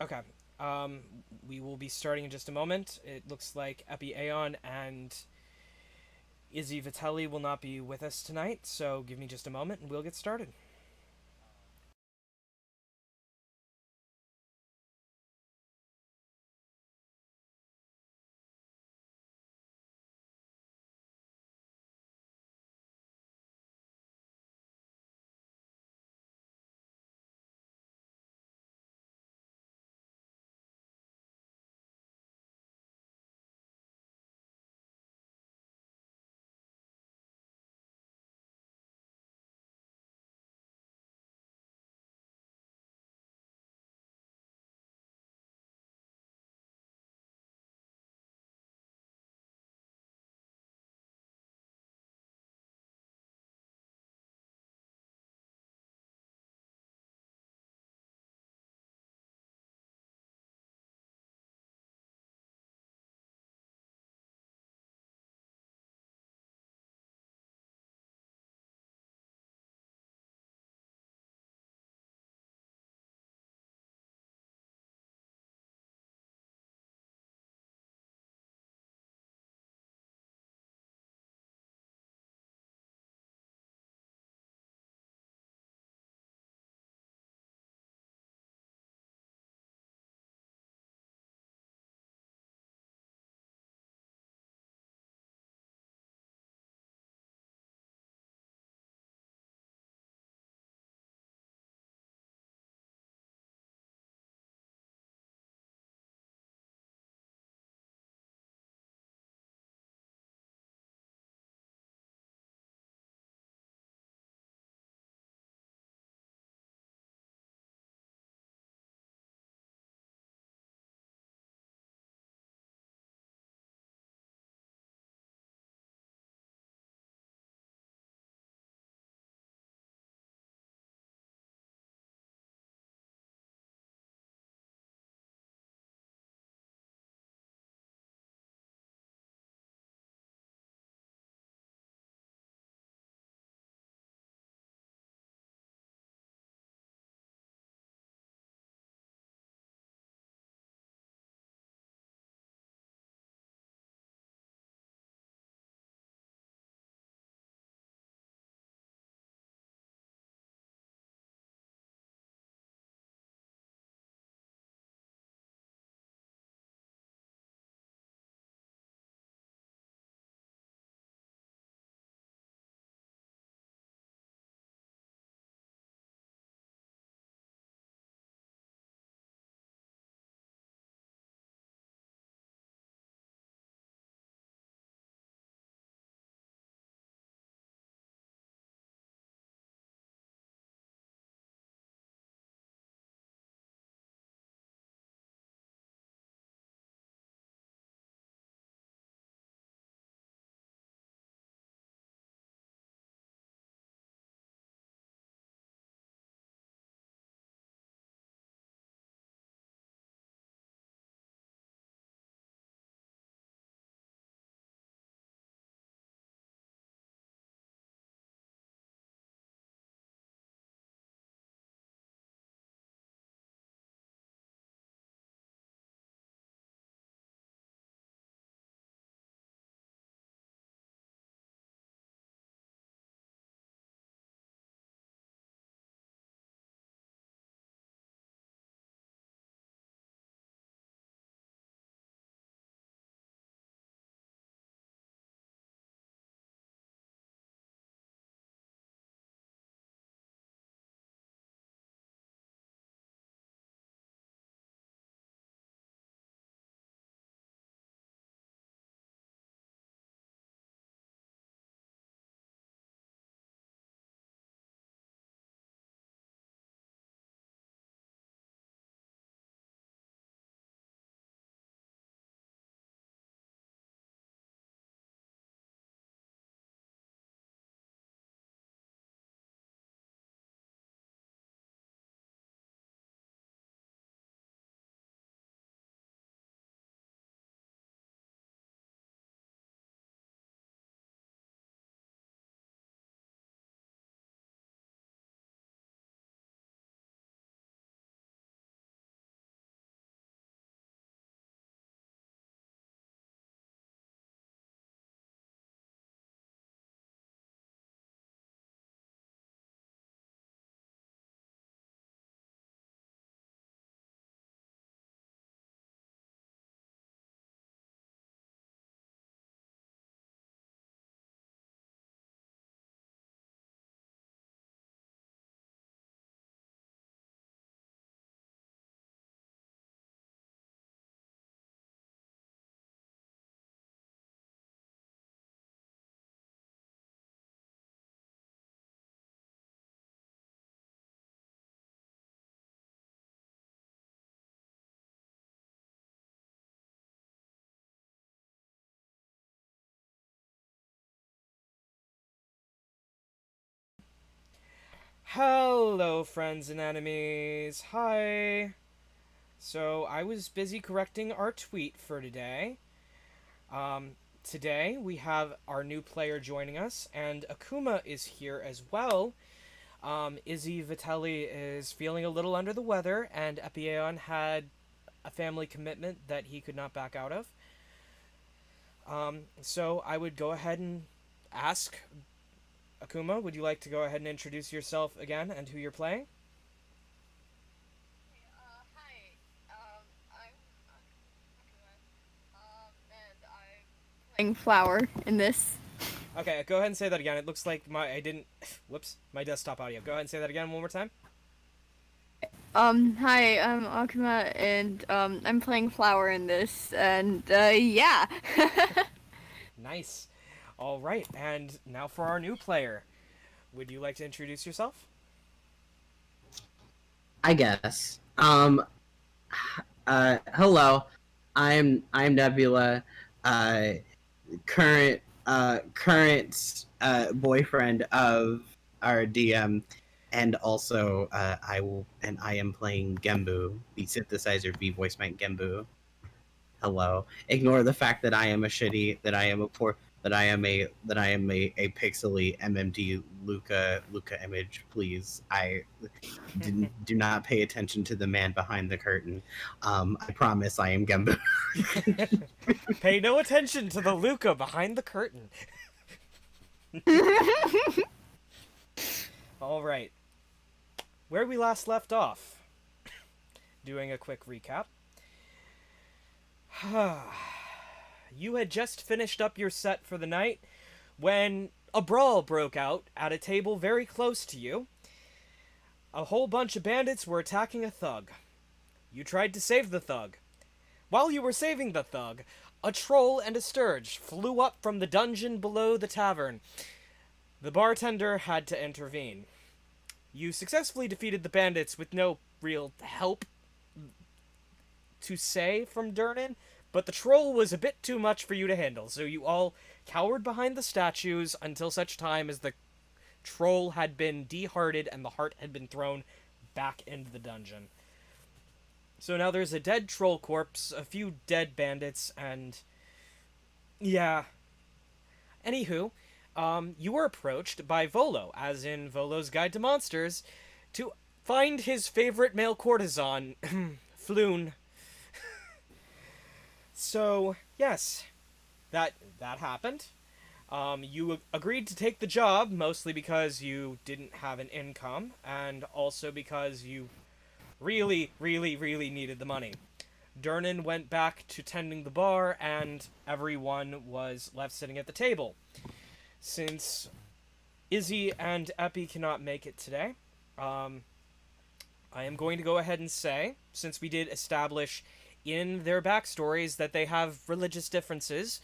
Okay. Um, we will be starting in just a moment. It looks like Epiaeon and Izzy Vitelli will not be with us tonight, so give me just a moment and we'll get started. Hello, friends and enemies. Hi. So, I was busy correcting our tweet for today. Today we have our new player joining us, and Akuma is here as well. Izzy Vitelli is feeling a little under the weather, and Epiaeon had a family commitment that he could not back out of. So, I would go ahead and ask Akuma, would you like to go ahead and introduce yourself again and who you're playing? Hi. I'm Akuma. And I'm playing Flower in this. Okay, go ahead and say that again. It looks like I didn't. Whoops, my desktop audio. Go ahead and say that again one more time. Hi, I'm Akuma, and I'm playing Flower in this, and yeah. Nice. All right, and now for our new player. Would you like to introduce yourself? I guess. Hello. I'm Nebula, uh, current boyfriend of our DM, and also I am playing Genbu, the synthesizer V voice mic Genbu. Hello. Ignore the fact that I am a shitty, that I am a poor, that I am a pixely MMD Luca image. Please, do not pay attention to the man behind the curtain. I promise I am Genbu. Pay no attention to the Luca behind the curtain. All right. Where we last left off. Doing a quick recap. You had just finished up your set for the night when a brawl broke out at a table very close to you. A whole bunch of bandits were attacking a thug. You tried to save the thug. While you were saving the thug, a troll and a sturge flew up from the dungeon below the tavern. The bartender had to intervene. You successfully defeated the bandits with no real help to say from Durnan, but the troll was a bit too much for you to handle, so you all cowered behind the statues until such time as the troll had been dehearted and the heart had been thrown back into the dungeon. So now there's a dead troll corpse, a few dead bandits, and yeah. Anywho, you were approached by Volo, as in Volo's Guide to Monsters, to find his favorite male courtesan, Floon. So yes, that happened. You agreed to take the job mostly because you didn't have an income, and also because you really, really, really needed the money. Durnan went back to tending the bar, and everyone was left sitting at the table. Since Izzy and Epi cannot make it today, I am going to go ahead and say, since we did establish in their backstories that they have religious differences,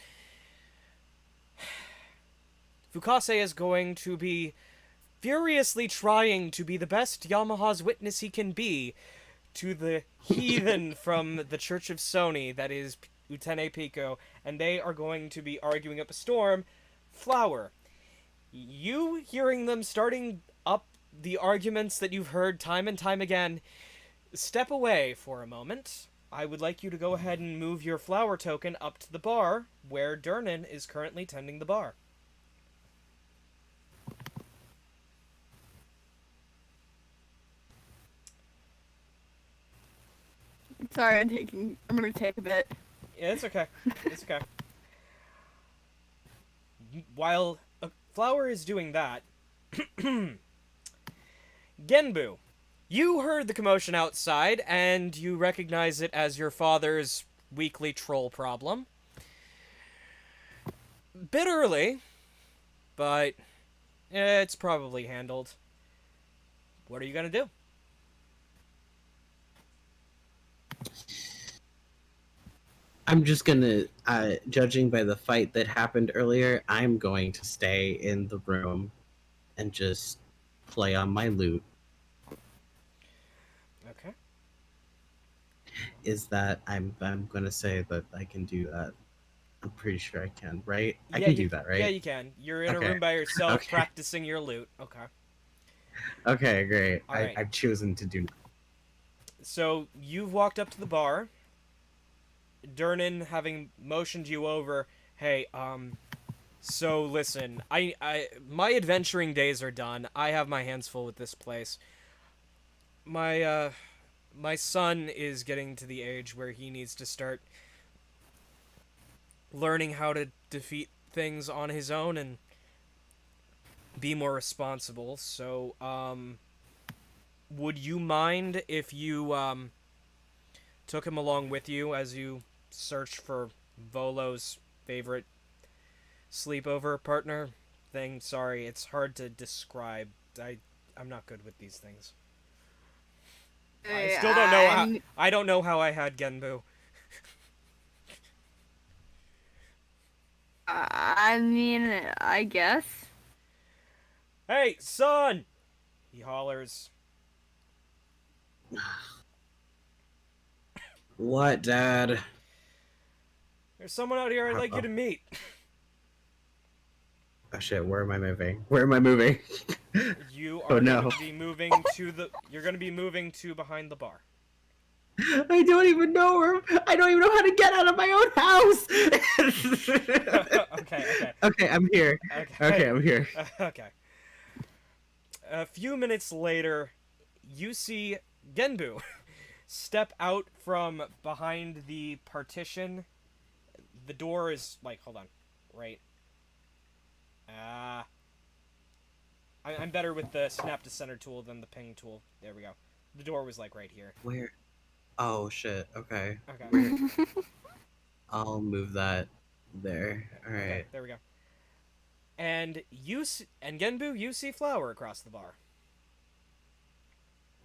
Fu Kahsei is going to be furiously trying to be the best Yamaha's witness he can be to the heathen from the Church of Sony, that is Utene Piko, and they are going to be arguing up a storm. Flower, you hearing them starting up the arguments that you've heard time and time again, step away for a moment. I would like you to go ahead and move your flower token up to the bar where Durnan is currently tending the bar. Sorry, I'm gonna take a bit. Yeah, it's okay. It's okay. While Flower is doing that, Genbu, you heard the commotion outside, and you recognize it as your father's weekly troll problem. Bit early, but it's probably handled. What are you gonna do? I'm just gonna, judging by the fight that happened earlier, I'm going to stay in the room and just play on my lute. Okay. Is that I'm gonna say that I can do that. I'm pretty sure I can, right? I Yeah, can do that, yeah, right? you can. You're in a Okay. room by yourself Okay. practicing your lute. Okay. Okay, great. All right. I've chosen to do. So you've walked up to the bar. Durnan having motioned you over. Hey, so listen, my adventuring days are done. I have my hands full with this place. My son is getting to the age where he needs to start learning how to defeat things on his own and be more responsible. So, would you mind if you took him along with you as you search for Volo's favorite sleepover partner thing? Sorry, it's hard to describe. I'm not good with these things. I still don't know how. I don't know how I had Genbu. I mean, I guess. Hey, son! He hollers. What, Dad? There's someone out here I'd like you to meet. Oh shit! Where am I moving? Where am I moving? You Oh, are no. going to be moving to the. You're going to be moving to behind the bar. I don't even know where. I don't even know how to get out of my own house. Okay. Okay, I'm here. Okay, I'm here. Okay. A few minutes later, you see Genbu step out from behind the partition. The door is like, hold on, right. I'm better with the snap to center tool than the ping tool. There we go. The door was like right here. Where? Oh shit. Okay. Okay. I'll move that there. All right. Okay, there we go. And and Genbu, you see Flower across the bar.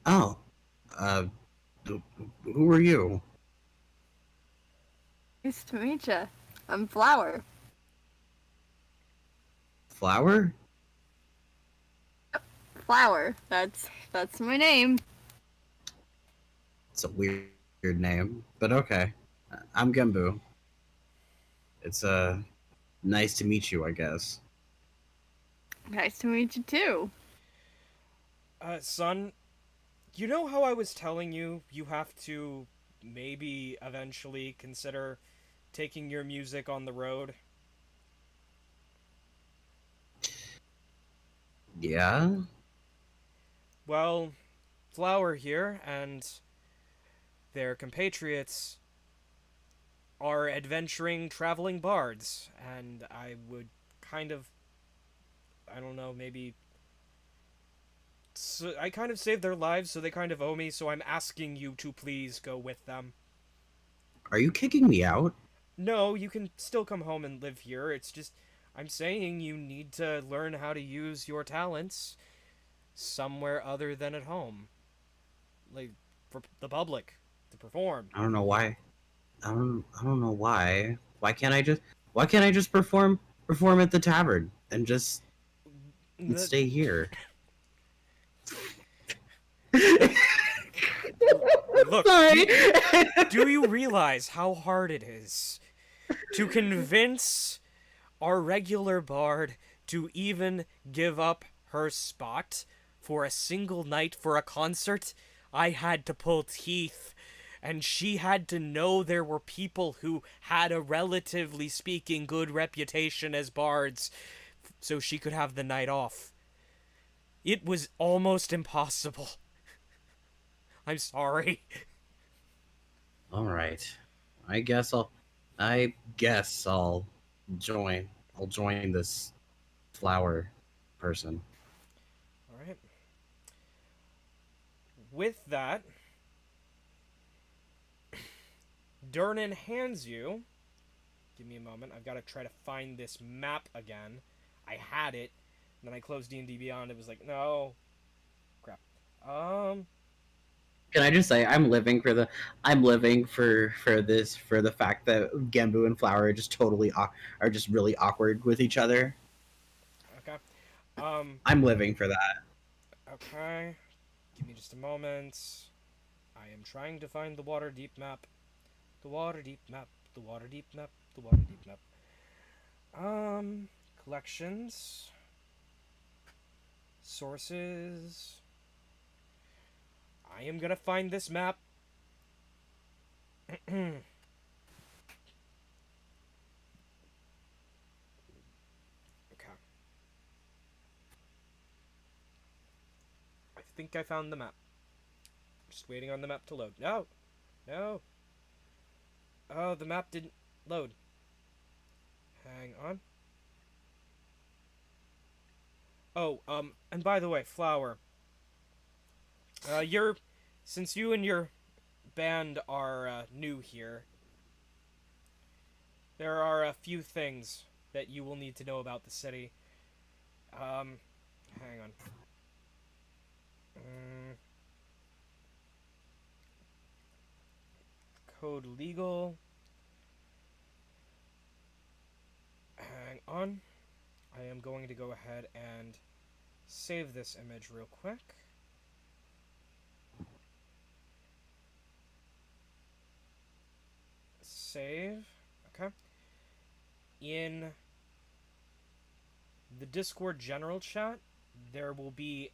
Oh. Who are you? Nice to meet ya. I'm Flower. Flower? Flower. That's my name. It's a weird name, but okay. I'm Genbu. It's nice to meet you, I guess. Nice to meet you too. Son, you know how I was telling you have to maybe eventually consider taking your music on the road? Yeah? Well, Flower here and their compatriots are adventuring traveling bards, and I would kind of, I don't know, maybe. So I kind of saved their lives, so they kind of owe me, so I'm asking you to please go with them. Are you kicking me out? No, you can still come home and live here. It's just, I'm saying you need to learn how to use your talents somewhere other than at home. Like, for the public to perform. I don't know why. I don't know why. Why can't I just perform at the tavern and just stay here? Look, Sorry. do you realize how hard it is to convince our regular bard to even give up her spot for a single night for a concert? I had to pull teeth, and she had to know there were people who had a relatively speaking good reputation as bards so she could have the night off. It was almost impossible. I'm sorry. All right. I guess I'll join. I'll join this flower person. All right. With that, Durnan hands you. Give me a moment. I've got to try to find this map again. I had it, and then I closed D&D Beyond. It was like, no, crap. Can I just say I'm living for the fact that Genbu and Flower are just are just really awkward with each other. Okay. I'm living for that. Okay. Give me just a moment. I am trying to find the Waterdeep map. The Waterdeep map. The Waterdeep map. The Waterdeep map. Collections. Sources. I am gonna find this map. Okay. I think I found the map. Just waiting on the map to load. No! No! Oh, the map didn't load. Hang on. Oh, and by the way, Flower. Since you and your band are new here, there are a few things that you will need to know about the city. Hang on. Code legal. Hang on. I am going to go ahead and save this image real quick. Save. Okay. In the Discord general chat, there will be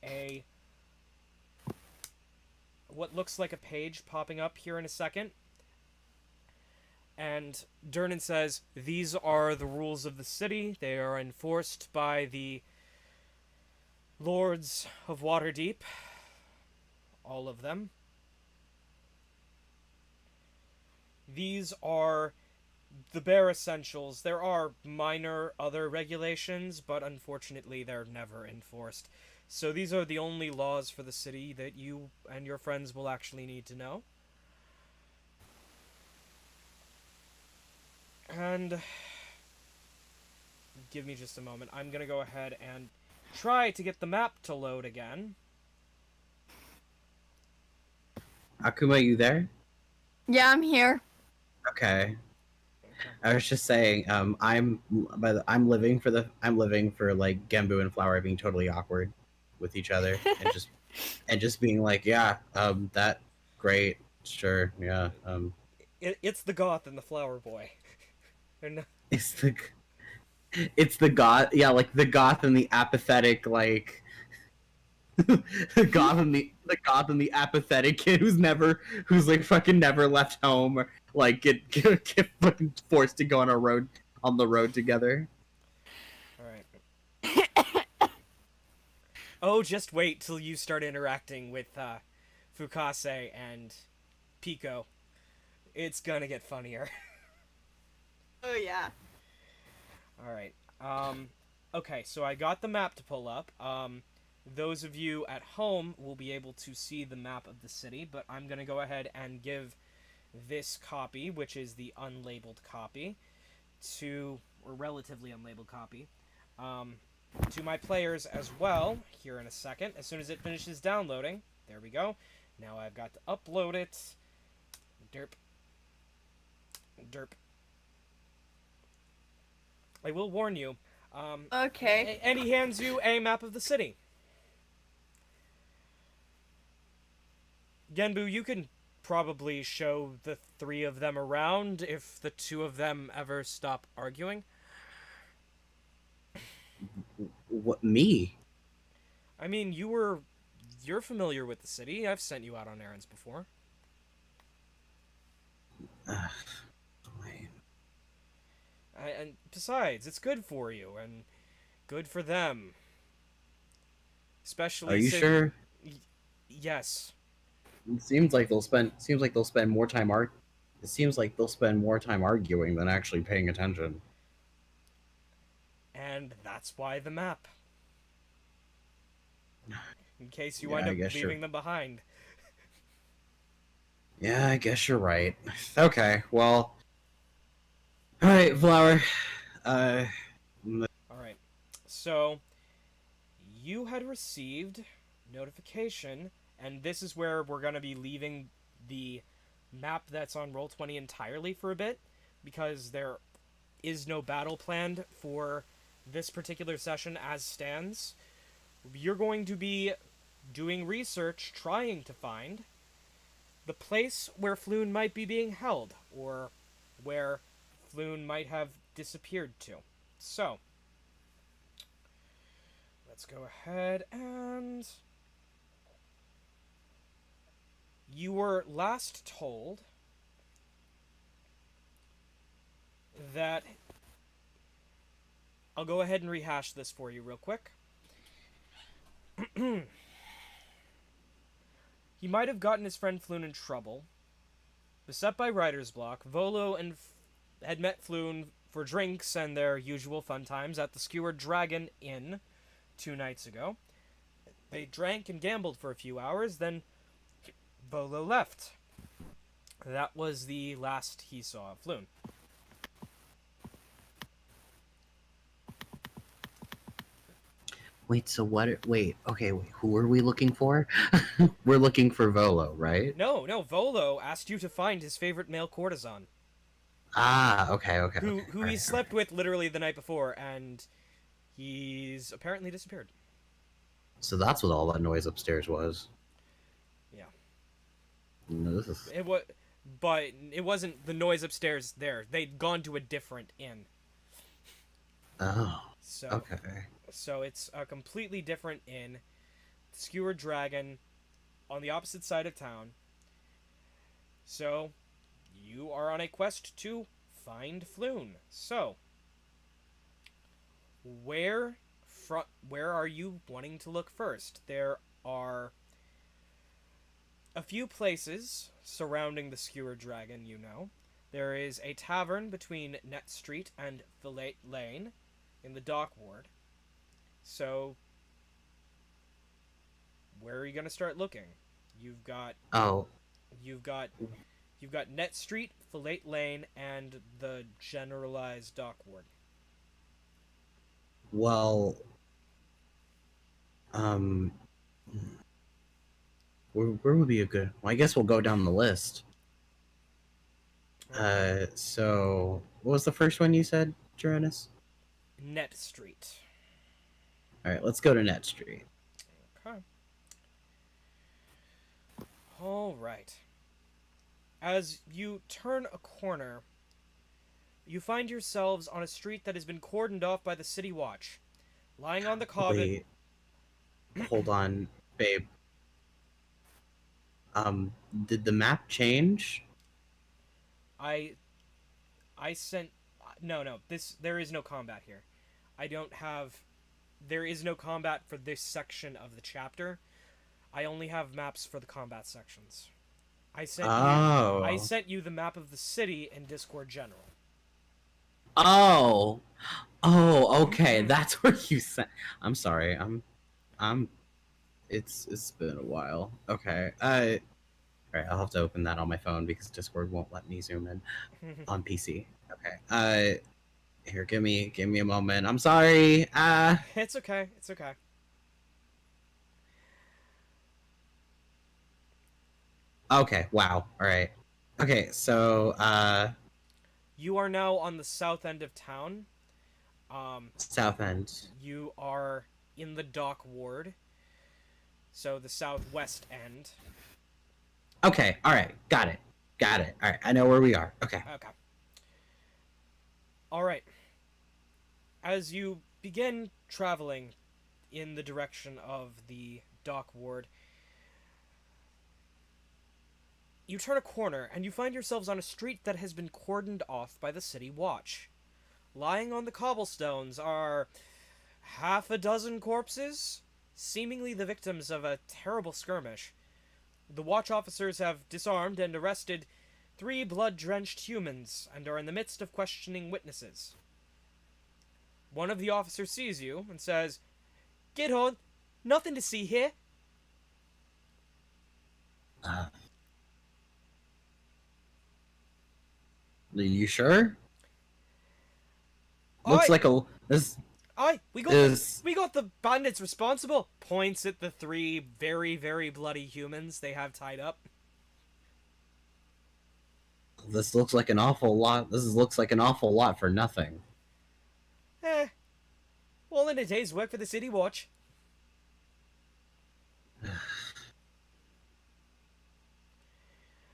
what looks like a page popping up here in a second. And Durnan says, these are the rules of the city. They are enforced by the Lords of Waterdeep. All of them. These are the bare essentials. There are minor other regulations, but unfortunately they're never enforced. So these are the only laws for the city that you and your friends will actually need to know. And give me just a moment. I'm gonna go ahead and try to get the map to load again. Akuma, you there? Yeah, I'm here. Okay. I was just saying, I'm living for like Genbu and Flower being totally awkward with each other and just being like, yeah, that great, sure, yeah, It's the goth and the flower boy. No... it's the goth, yeah, like the goth and the apathetic, like the goth and the apathetic kid who's like fucking never left home, or like get fucking forced to go on the road together. Alright. Oh, just wait till you start interacting with Fu Kahsei and Piko. It's gonna get funnier. Oh yeah. Alright. Okay, so I got the map to pull up. Those of you at home will be able to see the map of the city, but I'm gonna go ahead and give this copy, which is the unlabeled copy, or relatively unlabeled copy, to my players as well, here in a second, as soon as it finishes downloading. There we go. Now I've got to upload it. Derp. Derp. I will warn you. Okay. And he hands you a map of the city. Genbu, you can probably show the three of them around if the two of them ever stop arguing. What, me? I mean, you're familiar with the city. I've sent you out on errands before. And besides, it's good for you and good for them. Especially. Are you sure? Yes. It seems like they'll spend more time It seems like they'll spend more time arguing than actually paying attention. And that's why the map. In case you Yeah, wind I up guess leaving them behind. Yeah, I guess you're right. Okay, well. Alright, Flower. Alright. So, you had received notification, and this is where we're going to be leaving the map that's on Roll20 entirely for a bit, because there is no battle planned for this particular session as stands. You're going to be doing research trying to find the place where Floon might be being held, or where Floon might have disappeared to. So, let's go ahead and... You were last told that... I'll go ahead and rehash this for you real quick. He might have gotten his friend Floon in trouble. Beset by writer's block, Volo had met Floon for drinks and their usual fun times at the Skewered Dragon Inn 2 nights ago. They drank and gambled for a few hours, then Volo left. That was the last he saw of Floon. Wait, so what? Wait, okay, wait. Who are we looking for? We're looking for Volo, right? No, Volo asked you to find his favorite male courtesan. Ah, okay. Who he slept with literally the night before, and he's apparently disappeared. So that's what all that noise upstairs was. Yeah. No, this is... But it wasn't the noise upstairs there. They'd gone to a different inn. Oh, So, okay. So it's a completely different inn. Skewered Dragon on the opposite side of town. So, you are on a quest to find Floon. So, where are you wanting to look first? There are a few places surrounding the Skewered Dragon, you know. There is a tavern between Net Street and Fillet Lane in the Dock Ward. So, where are you gonna start looking? You've got Net Street, Fillet Lane, and the generalized Dock Ward. Well, where would be a good... Well, I guess we'll go down the list. So, what was the first one you said, Jeronis? Net Street. Alright, let's go to Net Street. Okay. Alright. As you turn a corner, you find yourselves on a street that has been cordoned off by the City Watch. Lying on the common... Wait. Hold on, babe. Did the map change? I sent... No, there is no combat here. There is no combat for this section of the chapter. I only have maps for the combat sections. I sent you the map of the city in Discord General. Oh, okay. That's where you sent... I'm sorry. It's been a while. Okay. Alright, I'll have to open that on my phone because Discord won't let me zoom in on PC. Okay. Here, give me a moment. I'm sorry. It's okay. Okay, wow. Alright. Okay, so, You are now on the south end of town. South End. You are in the Dock Ward. So the southwest end. Okay, alright. Got it. Alright, I know where we are. Okay. Alright. As you begin traveling in the direction of the Dock Ward, you turn a corner and you find yourselves on a street that has been cordoned off by the City Watch. Lying on the cobblestones are half a dozen corpses, seemingly the victims of a terrible skirmish. The watch officers have disarmed and arrested 3 blood-drenched humans and are in the midst of questioning witnesses. One of the officers sees you and says, "Get on, nothing to see here." Are you sure? Looks like a... This... We got the bandits responsible. Points at the 3 very, very bloody humans they have tied up. This looks like an awful lot. This looks like an awful lot for nothing. All in a day's work for the City Watch.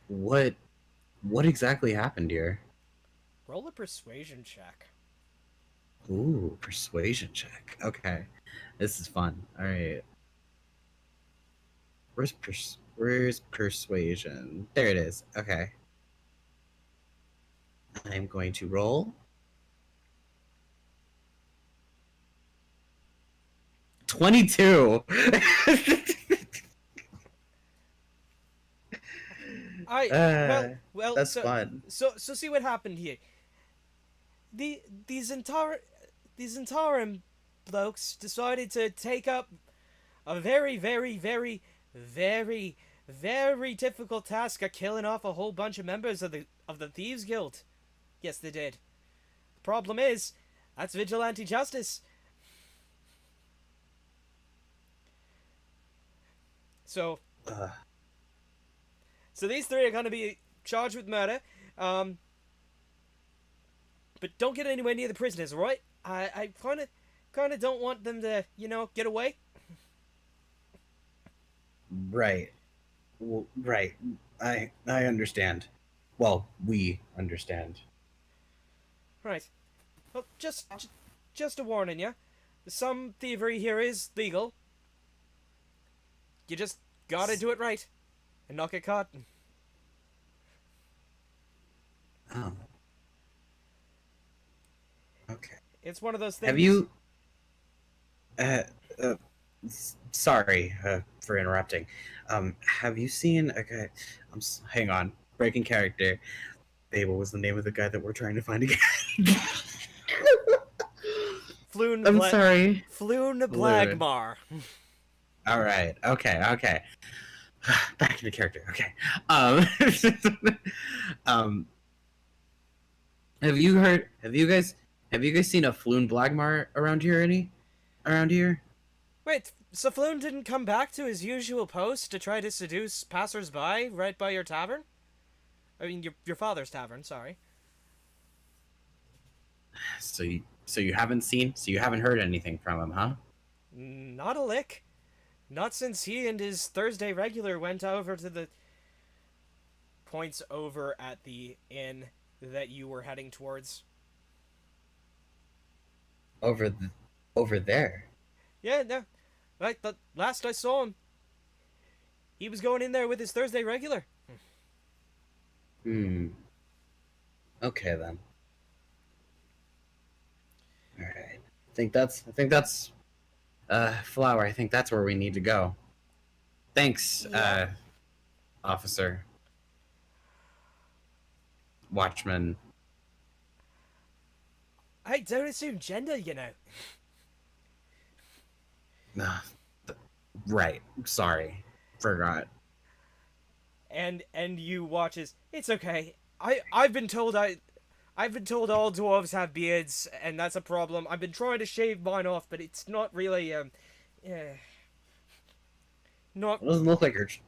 What exactly happened here? Roll a persuasion check. Ooh, persuasion check. Okay, this is fun. All right, where's persuasion? There it is. Okay, I'm going to roll 22. I uh, well, that's fun. so see what happened here. These Zentarum blokes decided to take up a very, very, very, very, very difficult task of killing off a whole bunch of members of the Thieves Guild. Yes, they did. The problem is, that's vigilante justice. So, Uh, so these three are going to be charged with murder. But don't get anywhere near the prisoners, alright? I kind of don't want them to, get away. right. Well, right. I understand. Well, we understand. Right. Well, just a warning, yeah. Some thievery here is legal. You just gotta do it right, and not get caught. Oh. Okay. It's one of those things. Have you? Uh, uh sorry for interrupting. Have you seen a guy? Hang on. Breaking character. Babel was the name of the guy that we're trying to find again. I'm sorry. Floon Blagmar. All right. Okay. Back into character. Okay. Um, um, have you guys seen a Floon Blagmar around here? Around here? Wait, so Floon didn't come back to his usual post to try to seduce passers-by right by your tavern? I mean, your father's tavern, sorry. So you haven't heard anything from him, huh? Not a lick. Not since he and his Thursday regular went over to the points over at the inn that you were heading towards. Over there. Yeah, no. Like, the last I saw him, he was going in there with his Thursday regular. Okay then. All right. I think that's Flower. I think that's where we need to go. Thanks, Yeah. Officer. Watchman. I don't assume gender, you know. Right. Sorry. Forgot. And you watch as it's okay. I've been told all dwarves have beards, and that's a problem. I've been trying to shave mine off, but it's not really not. It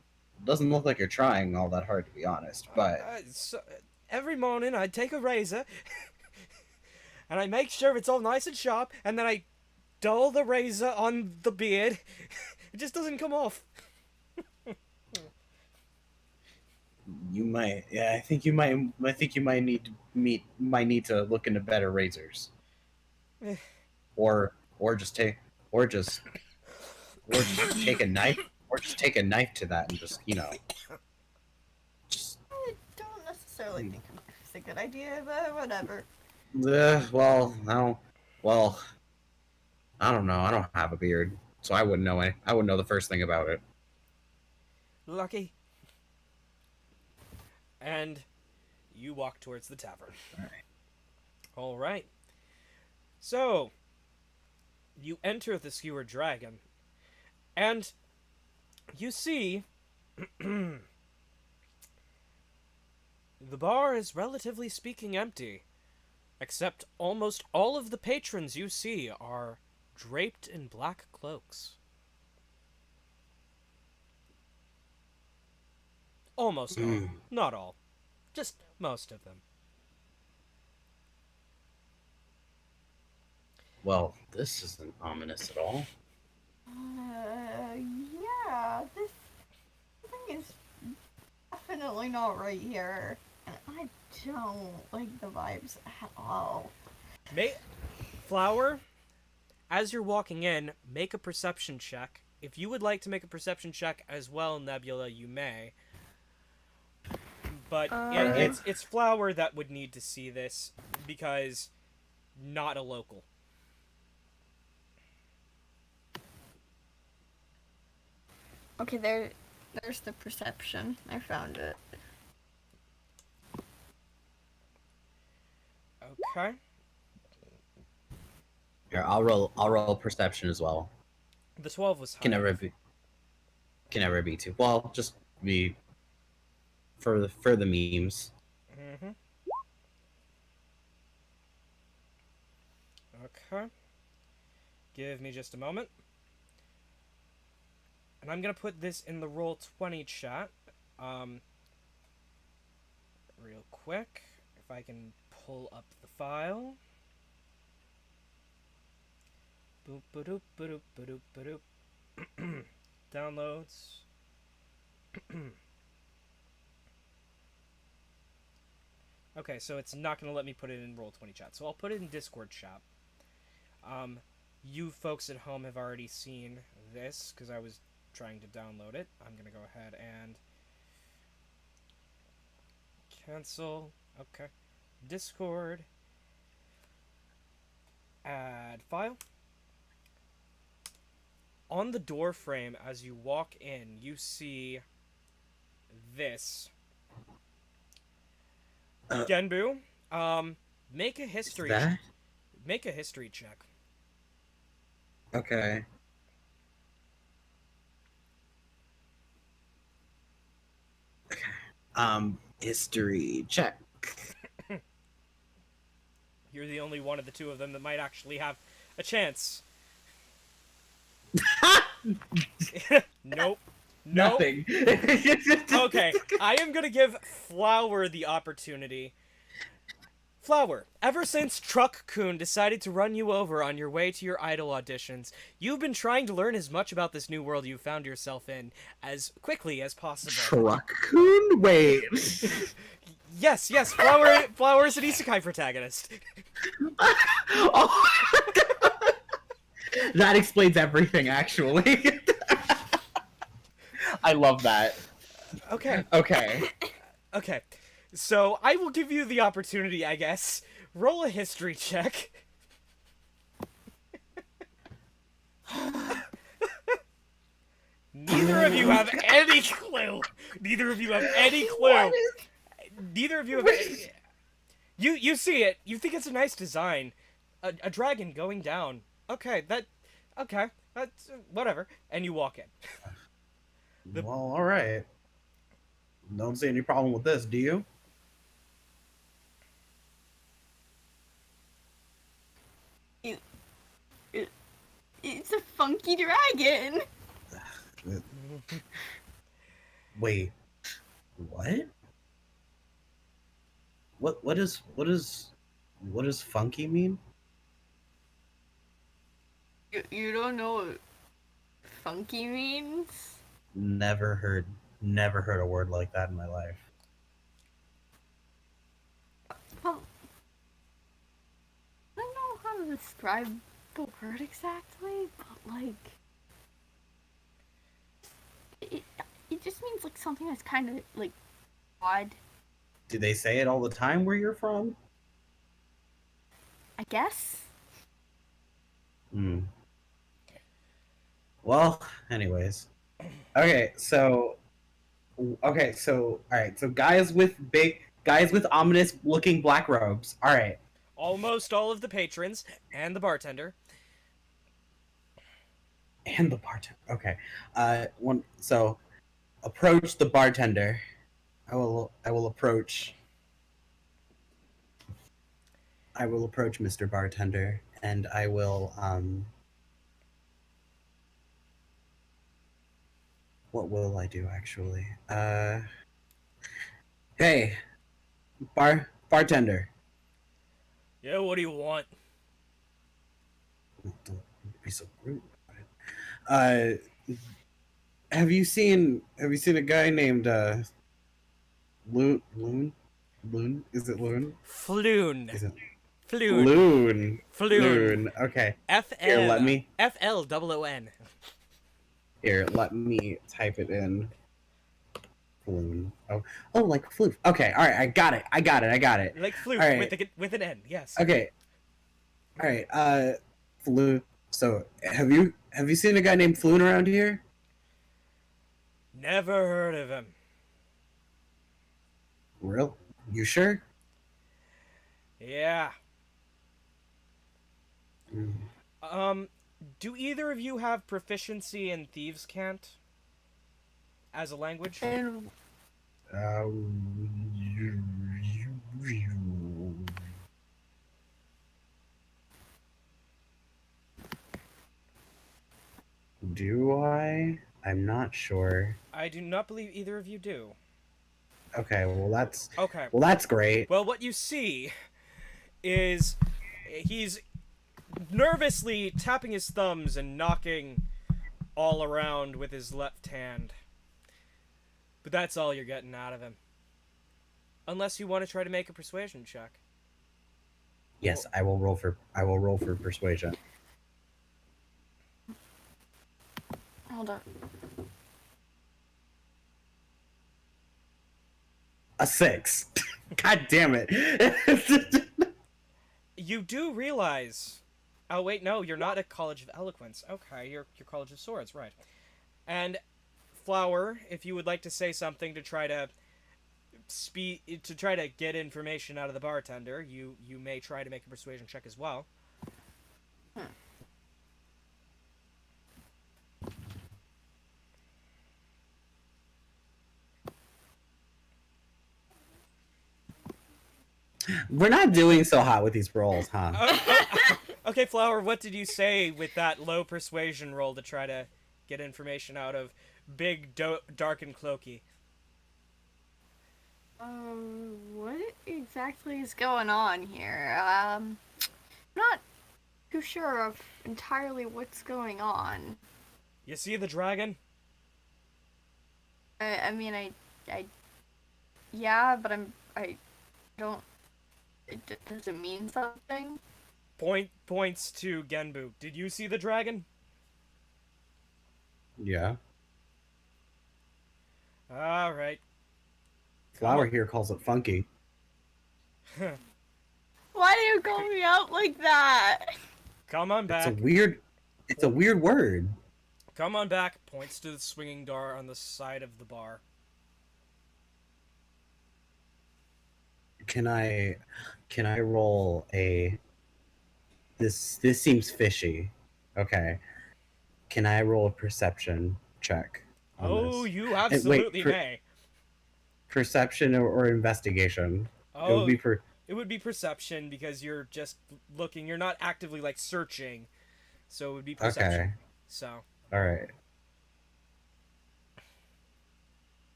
doesn't look like you're trying all that hard, to be honest. But So, every morning I take a razor, and I make sure it's all nice and sharp, and then I dull the razor on the beard. It just doesn't come off. you might, yeah, I think you might need to look into better razors, or just take a knife, to that and just just. I don't necessarily think it's a good idea, but whatever. Well, no, well, I don't know. I don't have a beard, so I wouldn't know. I wouldn't know the first thing about it. Lucky. And you walk towards the tavern. All right. So, you enter the Skewered Dragon, and you see the bar is relatively speaking empty, except almost all of the patrons you see are draped in black cloaks. Almost all. Not all. Just most of them. Well, this isn't ominous at all. Yeah, this thing is definitely not right here. And I don't like the vibes at all. Flower, as you're walking in, make a perception check. If you would like to make a perception check as well, Nebula, you may. But Alright. it's Flower that would need to see this because not a local. Okay, there's the perception. I found it. Okay. Here, I'll roll perception as well. The 12 was high. Can never be too. Well, just be for the memes. Mm-hmm. Okay. Give me just a moment. And I'm gonna put this in the Roll20 chat. Real quick. If I can pull up the file. Boop ba-doop ba-doop ba-doop ba-doop. Downloads. Okay, so it's not going to let me put it in Roll20 chat. So I'll put it in Discord chat. You folks at home have already seen this because I was trying to download it. I'm going to go ahead and cancel. Okay. Discord. Add file. On the door frame, as you walk in, you see this. Genbu, make a history. That? Make a history check. Okay. History check. You're the only one of the two of them that might actually have a chance. Nope. Nope. Nothing. Okay, I am gonna give Flower the opportunity. Flower, ever since Truck-kun decided to run you over on your way to your idol auditions, you've been trying to learn as much about this new world you found yourself in as quickly as possible. Truck-kun? Wait. Yes, Flower is an isekai protagonist. Oh, that explains everything, actually. I love that. Okay. Okay. So, I will give you the opportunity, I guess. Roll a history check. Neither of you have any clue. Neither of you have any clue. Neither of you have any... You see it. You think it's a nice design. A dragon going down. Okay, that's whatever. And you walk in. Well, alright. Don't see any problem with this, do you? It's a funky dragon. Wait. What? What does funky mean? You don't know what funky means? Never heard a word like that in my life. Well, I don't know how to describe the word exactly, but like it just means like something that's kind of like odd, Do they say it all the time where you're from? I guess. Hmm. Well, anyways. Okay, so alright, so guys with ominous looking black robes. Alright. Almost all of the patrons and the bartender. And the bartender. Okay. So approach the bartender. I will approach Mr. Bartender, and I will what will I do actually? Hey, bartender. Yeah, what do you want? Don't be so rude about it. Have you seen a guy named Loon? Is it Loon? Floon. Is it Floon. Floon. Floon. Floon. Okay. Here, let me. Floon. Here, let me type it in. Floon. Oh, like floof. Okay. All right. I got it. Like floof All right. with an N. Yes. Okay. All right. Floon. So, have you seen a guy named Floon around here? Never heard of him. Real? You sure? Yeah. Mm. Do either of you have proficiency in Thieves' Cant as a language? And Do I? I'm not sure. I do not believe either of you do. Okay, well Okay. that's great. Well, what you see is he's nervously tapping his thumbs and knocking all around with his left hand. But that's all you're getting out of him. Unless you want to try to make a persuasion check. Yes, I will roll for persuasion. hold on. A 6. God damn it. You do realize... Oh, wait, no, you're not at College of Eloquence. Okay, you're College of Swords, right. And, Flower, if you would like to say something to try to get information out of the bartender, you may try to make a persuasion check as well. We're not doing so hot with these rolls, huh? Okay, Flower, what did you say with that low persuasion roll to try to get information out of Big, Dark, and Cloaky? What exactly is going on here? I'm not too sure of entirely what's going on. You see the dragon? I mean, yeah, but I don't, does it mean something? Points to Genbu. Did you see the dragon? Yeah. Alright. Flower here calls it funky. Why do you call me out like that? Come on back. It's a weird word. Come on back. Points to the swinging door on the side of the bar. Can I roll a this seems fishy. Okay. Can I roll a perception check on Oh, this? you absolutely may. Perception or investigation? Oh, It would be perception because you're just looking. You're not actively like searching, so it would be perception. Okay. So. All right.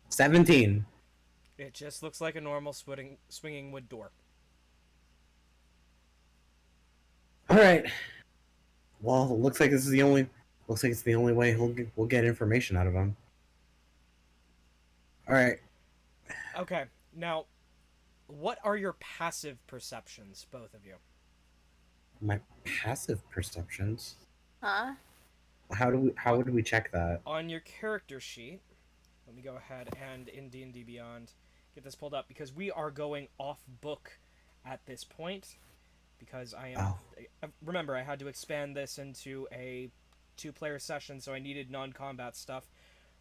$17. It just looks like a normal swinging wood door. All right. Well, it looks like it's the only way we'll get information out of him. All right. Okay. Now, what are your passive perceptions, both of you? My passive perceptions. Huh? How would we check that? On your character sheet, let me go ahead and in D&D Beyond get this pulled up because we are going off book at this point because I am remember I had to expand this into a 2-player session, so I needed non-combat stuff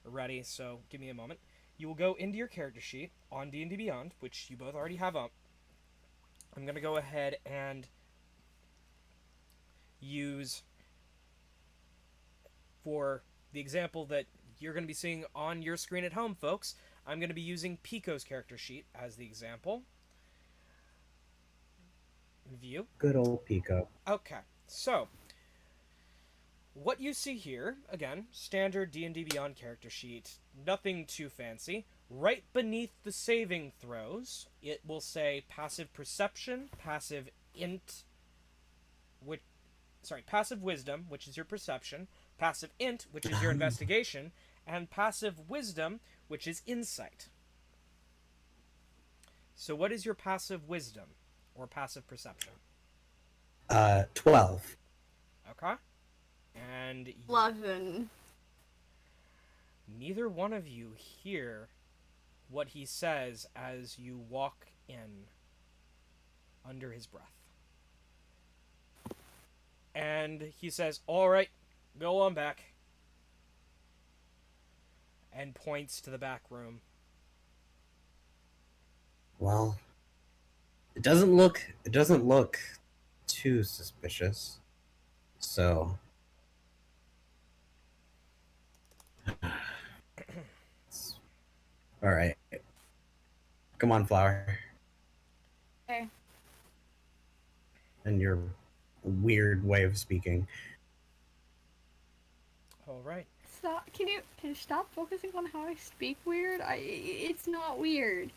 ready, so give me a moment. You will go into your character sheet on D&D Beyond, which you both already have up. I'm going to go ahead and use, for the example that you're going to be seeing on your screen at home, folks, I'm going to be using Piko's character sheet as the example. View. Good old Piko. Okay, so what you see here, again, standard D&D Beyond character sheet, nothing too fancy. Right beneath the saving throws, it will say passive perception, passive passive wisdom, which is your perception, passive int, which is your investigation, and passive wisdom, which is insight. So what is your passive wisdom? or passive perception? 12. Okay. And 11. neither one of you hear what he says as you walk in under his breath. And he says, "All right, go on back." And points to the back room. Well, it doesn't look too suspicious. So all right. Come on, Flower. Okay. And your weird way of speaking. All right. Stop. Can you stop focusing on how I speak weird? It's not weird.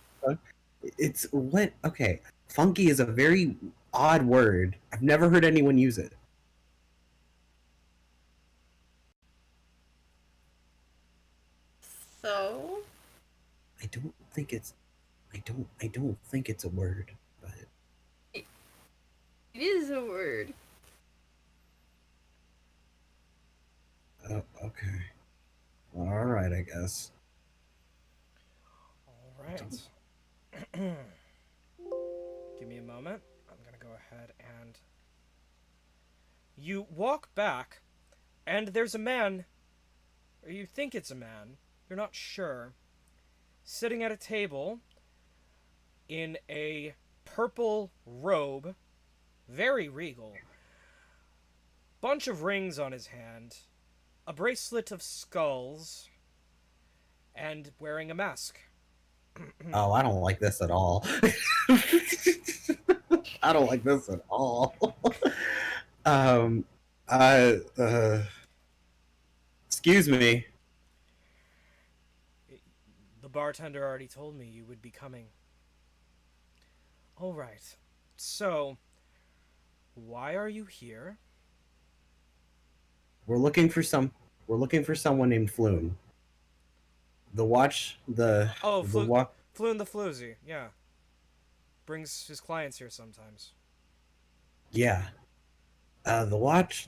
It's what? Okay. Funky is a very odd word. I've never heard anyone use it. So? I don't think it's a word, but It is a word. okay. All right, I guess. All right. Give me a moment. I'm going to go ahead and... You walk back, and there's a man, or you think it's a man, you're not sure, sitting at a table in a purple robe, very regal, bunch of rings on his hand, a bracelet of skulls, and wearing a mask. Oh, I don't like this at all. I don't like this at all. um, excuse me. The bartender already told me you would be coming. All right. So, why are you here? We're looking for someone named Floon. Oh, the wa- Floon the Floozy, yeah. Brings his clients here sometimes. Yeah. The watch,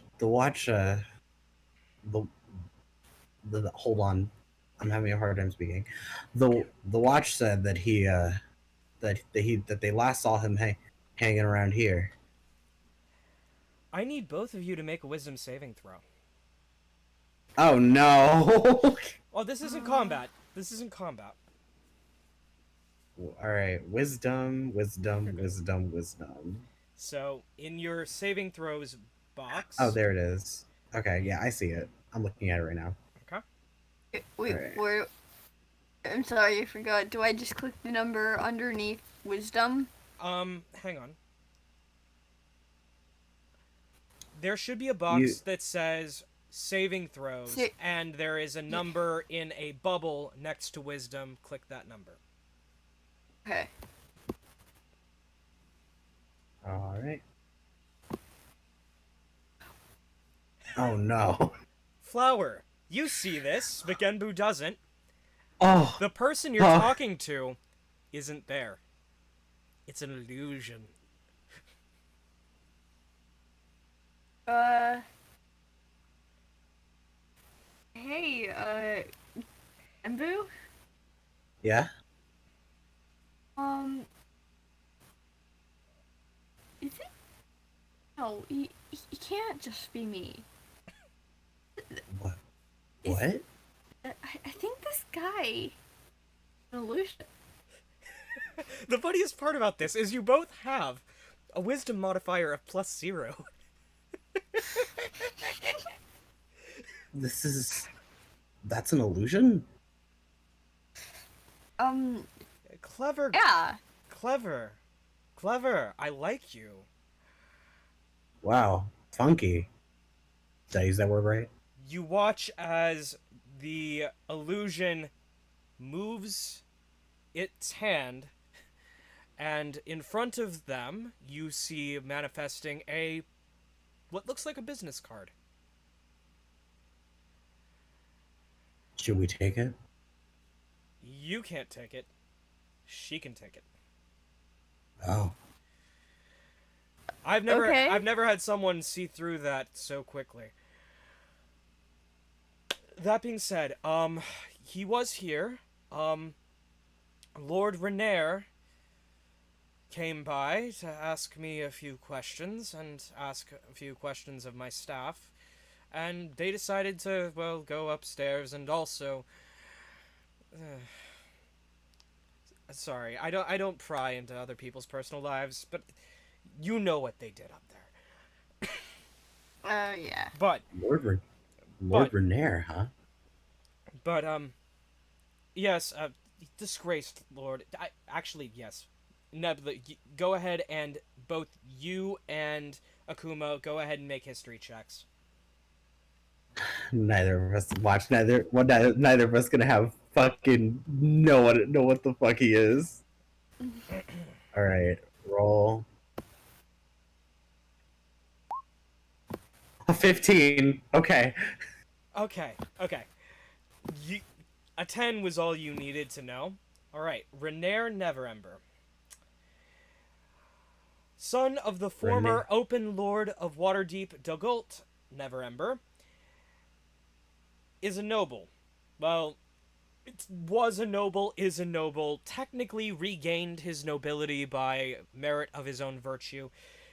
hold on. I'm having a hard time speaking. The watch said that that they last saw him hanging around here. I need both of you to make a wisdom saving throw. Oh no. Oh, this isn't combat. This isn't combat. All right, wisdom. So, in your saving throws box... Oh, there it is. Okay, yeah, I see it. I'm looking at it right now. Okay. Wait, Alright. where? I'm sorry, I forgot. Do I just click the number underneath wisdom? Hang on. There should be a box that says saving throws, and there is a number in a bubble next to wisdom. Click that number. Okay. All right. Oh no. Flower, you see this, but Genbu doesn't. Oh. The person you're talking to isn't there. It's an illusion. Hey, Genbu? Yeah. Is it? No, he can't just be me. What? What? I think this guy is an illusion. The funniest part about this is you both have a wisdom modifier of +0. That's an illusion? Clever. Yeah. Clever. I like you. Wow. Funky. Did I use that word right? You watch as the illusion moves its hand, and in front of them, you see manifesting what looks like a business card. Should we take it? You can't take it. She can take it. Oh. Okay. I've never had someone see through that so quickly. That being said, he was here. Lord Renair came by to ask me a few questions and ask a few questions of my staff, and they decided to, well, go upstairs and also. Sorry, I don't pry into other people's personal lives, but you know what they did up there. Yeah. But Lord But- Renair, huh? But yes, disgraced Lord. Actually, yes. Nebula, go ahead and both you and Akuma go ahead and make history checks. Neither of us watch. Neither of us gonna have fucking know what the fuck he is. All right, roll. A 15. Okay. Okay. A 10 was all you needed to know. All right, Renair Neverember, son of the former Open Lord of Waterdeep Dogult Neverember, is a noble. Well, it was a noble, is a noble, technically regained his nobility by merit of his own virtue.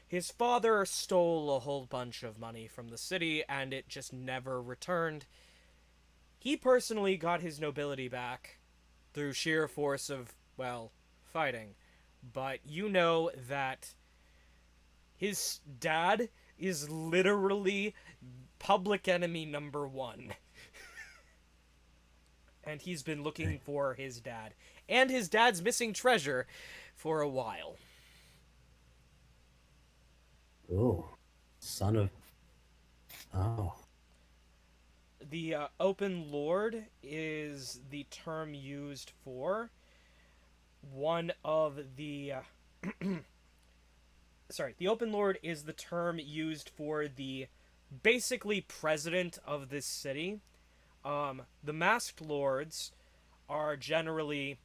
His father stole a whole bunch of money from the city, and it just never returned. He personally got his nobility back through sheer force of, well, fighting. But you know that his dad is literally public enemy number one. And he's been looking for his dad. And his dad's missing treasure for a while. Ooh, son of. Oh. The Open Lord is the term used for one of the... sorry, the Open Lord is the term used for the basically president of this city. The Masked Lords are generally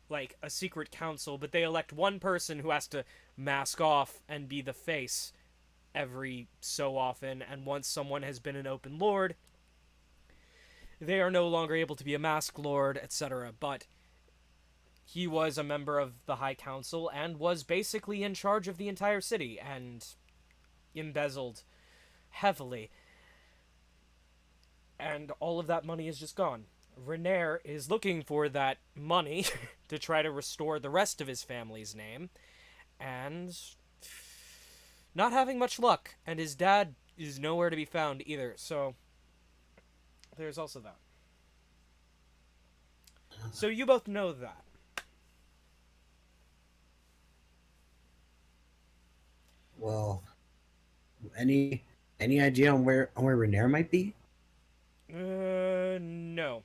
like a secret council, but they elect one person who has to mask off and be the face every so often, and once someone has been an Open Lord, they are no longer able to be a Masked Lord, etc. But he was a member of the High Council and was basically in charge of the entire city and embezzled heavily. And all of that money is just gone. Renair is looking for that money to try to restore the rest of his family's name, and not having much luck, and his dad is nowhere to be found either, so there's also that. So you both know that. Well, any idea on where Renair might be? No.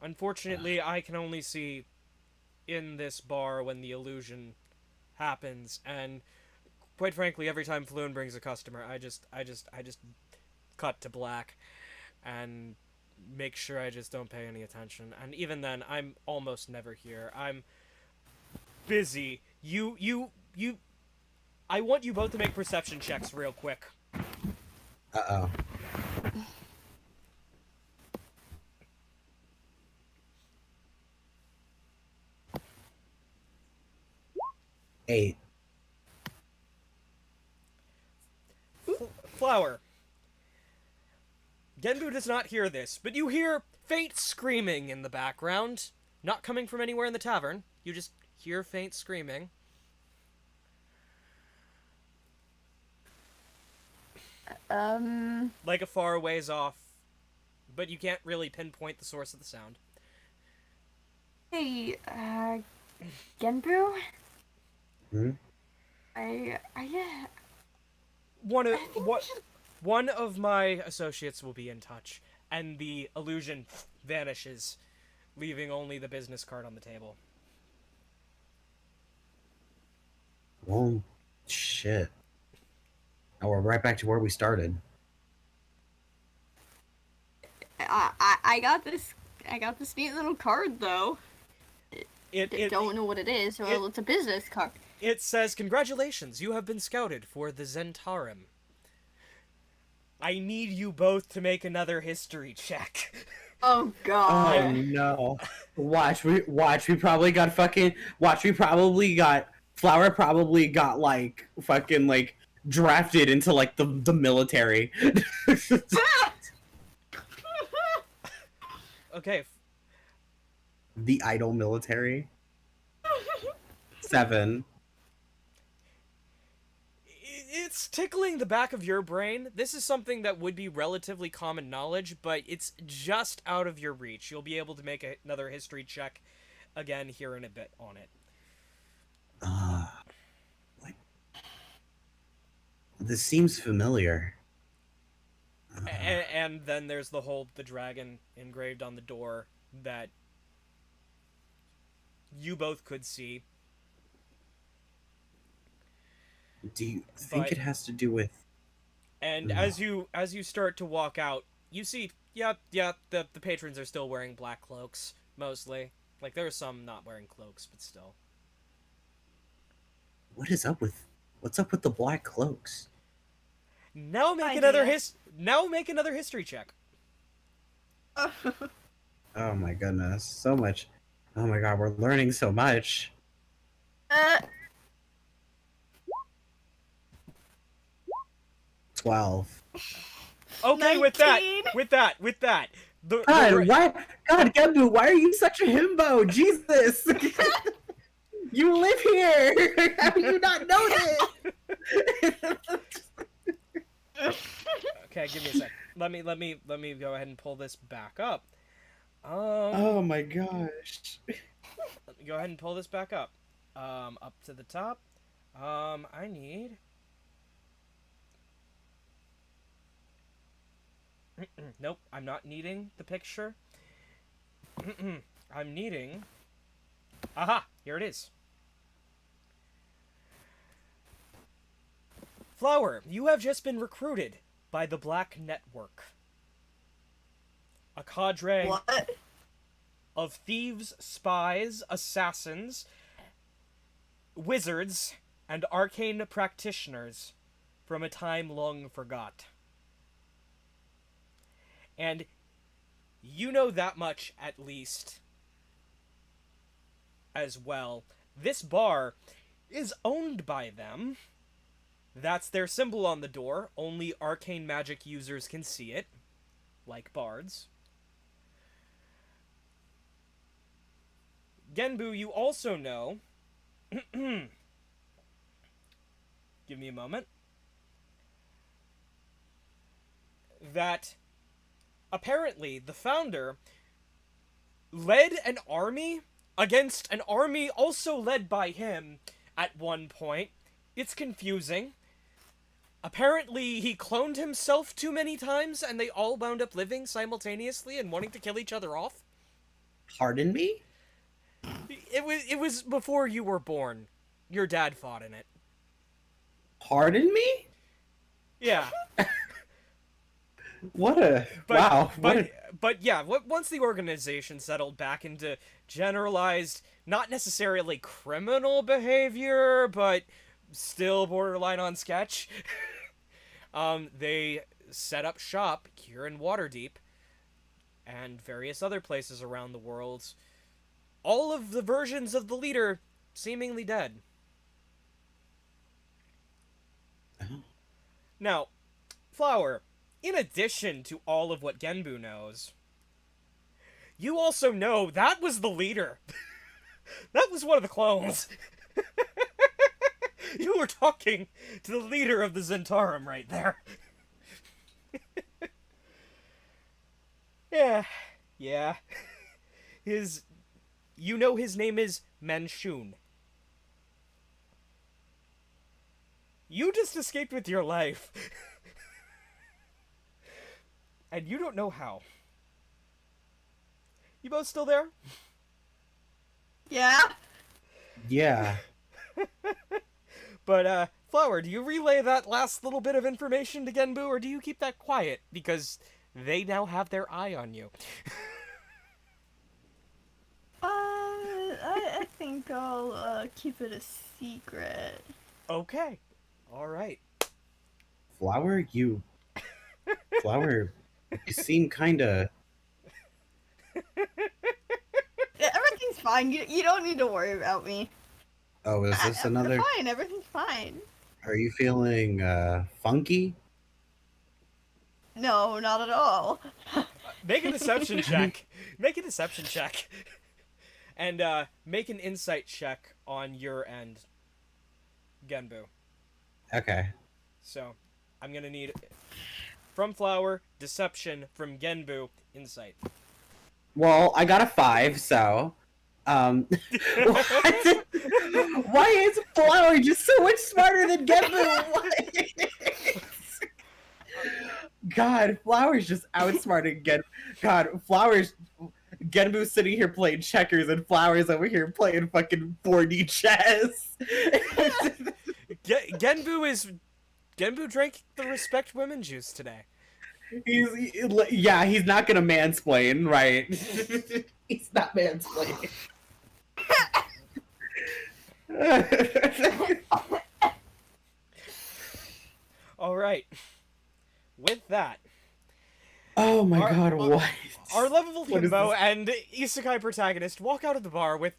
Unfortunately, I can only see in this bar when the illusion happens, and quite frankly, every time Floon brings a customer, I just cut to black and make sure I just don't pay any attention. And even then, I'm almost never here. I'm busy. I want you both to make perception checks real quick. Uh-oh. Eight. Flower. Genbu does not hear this, but you hear faint screaming in the background. Not coming from anywhere in the tavern. You just hear faint screaming. Like a far ways off, but you can't really pinpoint the source of the sound. Hey, Genbu? Hmm? One of my associates will be in touch, and the illusion vanishes, leaving only the business card on the table. Well, shit. Now we're right back to where we started. I got this neat little card though. It Don't know what it is. Well, it's a business card. It says, "Congratulations, you have been scouted for the Zentarum." I need you both to make another history check. Oh god. Oh no! We probably got fucking. We probably got Flower. Probably got like fucking like drafted into like the military. Okay, The idle military. 7. it's tickling the back of your brain. This is something that would be relatively common knowledge, but it's just out of your reach. You'll be able to make another history check again here in a bit on it. Like this seems familiar. And then there's the dragon engraved on the door that you both could see. Do you think But- it has to do with? And No. as you start to walk out, you see, the patrons are still wearing black cloaks, mostly. Like, there are some not wearing cloaks, but still. What's up with the black cloaks? Now make Idea. make another history check. Oh my goodness, so much. Oh my god, we're learning so much. 12. Okay, 19. with that. The God, God, Genbu, why are you such a himbo? Jesus! You live here! How do you not know this? Okay, give me a sec. Let me go ahead and pull this back up. Oh my gosh. Let me go ahead and pull this back up. Up to the top. I need. Nope, I'm not needing the picture. I'm needing. Aha! Here it is. Flower, you have just been recruited by the Black Network. A cadre What? of thieves, spies, assassins, wizards, and arcane practitioners from a time long forgot. And you know that much, at least, as well. This bar is owned by them. That's their symbol on the door. Only arcane magic users can see it, like bards. Genbu, you also know... Give me a moment. That apparently the founder led an army against an army also led by him at one point. It's confusing. Apparently he cloned himself too many times and they all wound up living simultaneously and wanting to kill each other off. Pardon me? It was before you were born. Your dad fought in it. Pardon me? Yeah. But yeah, once the organization settled back into generalized, not necessarily criminal behavior, but still borderline on sketch, they set up shop here in Waterdeep and various other places around the world. All of the versions of the leader seemingly dead. Now, Flower, in addition to all of what Genbu knows, you also know that was the leader. That was one of the clones. You were talking to the leader of the Zentarum right there. Yeah. You know his name is Manshun. You just escaped with your life. And you don't know how. You both still there? Yeah. Yeah. But, Flower, do you relay that last little bit of information to Genbu, or do you keep that quiet? Because they now have their eye on you. I think I'll keep it a secret. Okay. All right. Flower, you seem kind of. Everything's fine. You don't need to worry about me. Oh, is this I'm another? fine. Everything's fine. Are you feeling funky? No, not at all. Make a deception check. Make a deception check. And make an insight check on your end, Genbu. Okay. So, I'm gonna need from Flower, deception, from Genbu, insight. Well, I got a 5, so what? Why is Flower just so much smarter than Genbu? God, Flower's just outsmarting Genbu. God, Flower's Genbu's sitting here playing checkers, and Flower's over here playing fucking 4D chess. Genbu drank the respect women juice today. He's not gonna mansplain, right? He's not mansplaining. All right. With that, Oh my god, what? our lovable What is himbo this? and isekai protagonist walk out of the bar with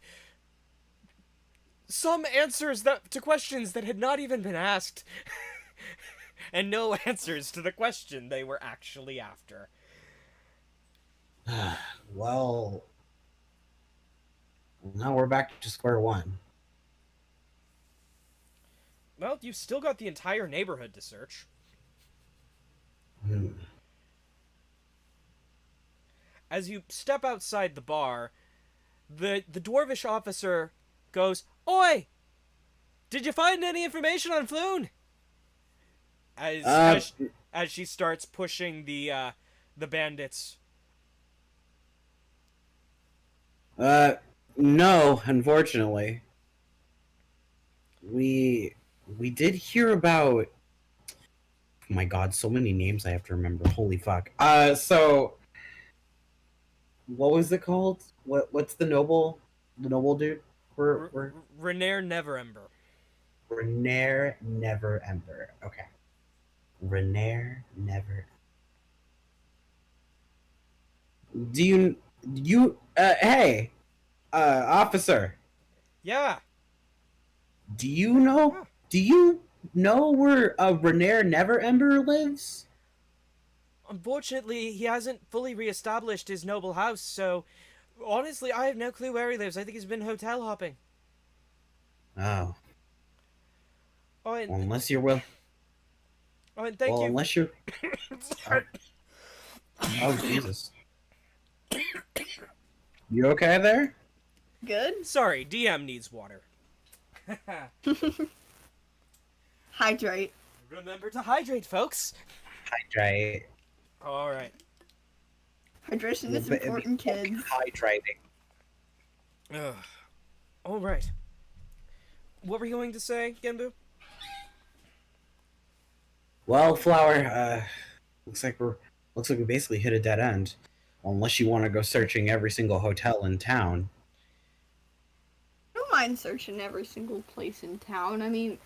some answers to questions that had not even been asked, and no answers to the question they were actually after. Well, now we're back to square one. Well, you've still got the entire neighborhood to search. As you step outside the bar, the dwarvish officer goes, "Oi! Did you find any information on Floon?" As she starts pushing the bandits. No, unfortunately. We did hear about. Oh my god, so many names I have to remember. Holy fuck. So what was it called? What's the noble dude? We're Renair Neverember. Renair Never Ember. Okay. Renair Never. Do you hey, officer, Yeah. do you know where Renair Never Ember lives? Unfortunately, he hasn't fully reestablished his noble house, so honestly, I have no clue where he lives. I think he's been hotel hopping. Oh. Oh, and, Well, unless you're well. oh, and thank Well, you. unless you're. Oh Jesus. You okay there? Good. Sorry, DM needs water. Hydrate. Remember to hydrate, folks. Hydrate. All right. Hydration is important, kids. Hydrating. Ugh. All right. What were you going to say, Genbu? Well, Flower, looks like we basically hit a dead end. Well, unless you want to go searching every single hotel in town. I don't mind searching every single place in town. I mean,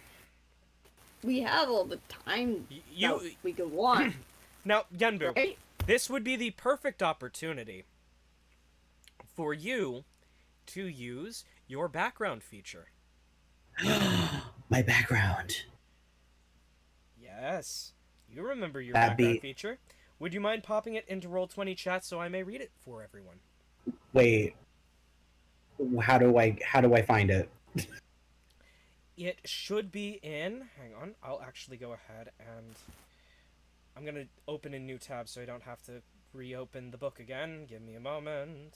we have all the time that we could want. Now, Genbu, Right? this would be the perfect opportunity for you to use your background feature. My background. Yes. You remember your That'd background be- feature. Would you mind popping it into Roll20 chat so I may read it for everyone? Wait. How do I find it? It should be in... Hang on. I'll actually go ahead and... I'm going to open a new tab so I don't have to reopen the book again. Give me a moment.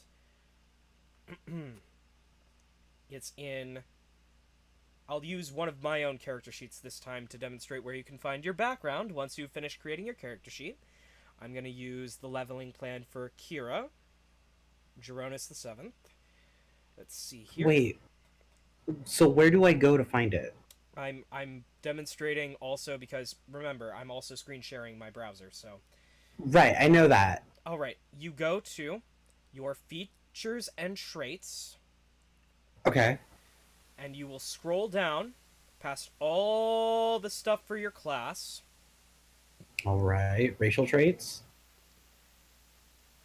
It's in... I'll use one of my own character sheets this time to demonstrate where you can find your background once you've finished creating your character sheet. I'm going to use the leveling plan for Kira, Jeronis the 7th. Let's see here. Wait. So where do I go to find it? I'm demonstrating also because, remember, I'm also screen sharing my browser, so... Right, I know that. Alright, you go to your features and traits. Okay. and you will scroll down past all the stuff for your class. All right. Racial traits.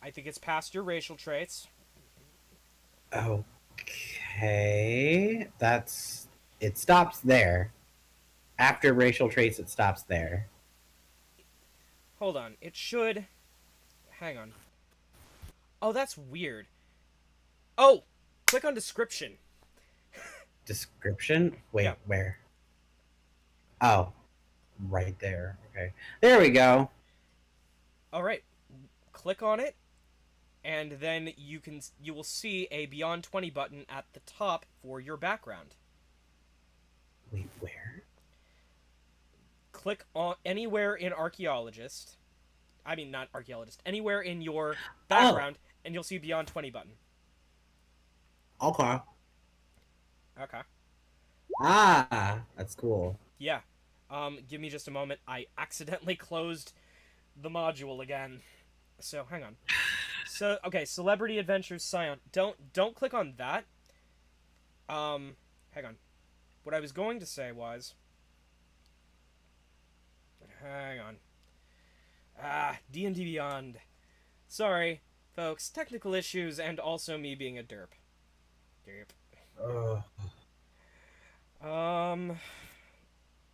I think it's past your racial traits. Okay. It stops there. After racial traits, it stops there. Hold on. It should... Hang on. Oh, that's weird. Oh! Click on description. Description? Wait, Yeah. where? Oh, right there. Okay. There we go. Alright. Click on it, and then you will see a Beyond 20 button at the top for your background. Wait, where? Click on anywhere in Archaeologist. I mean, not Archaeologist. Anywhere in your background, and you'll see Beyond 20 button. Okay. Okay. Ah, that's cool. Yeah. Give me just a moment. I accidentally closed the module again. So, hang on. So, okay, Celebrity Adventures Scion. Don't click on that. Hang on. What I was going to say was... Hang on. D&D Beyond. Sorry, folks. Technical issues and also me being a derp. Ugh.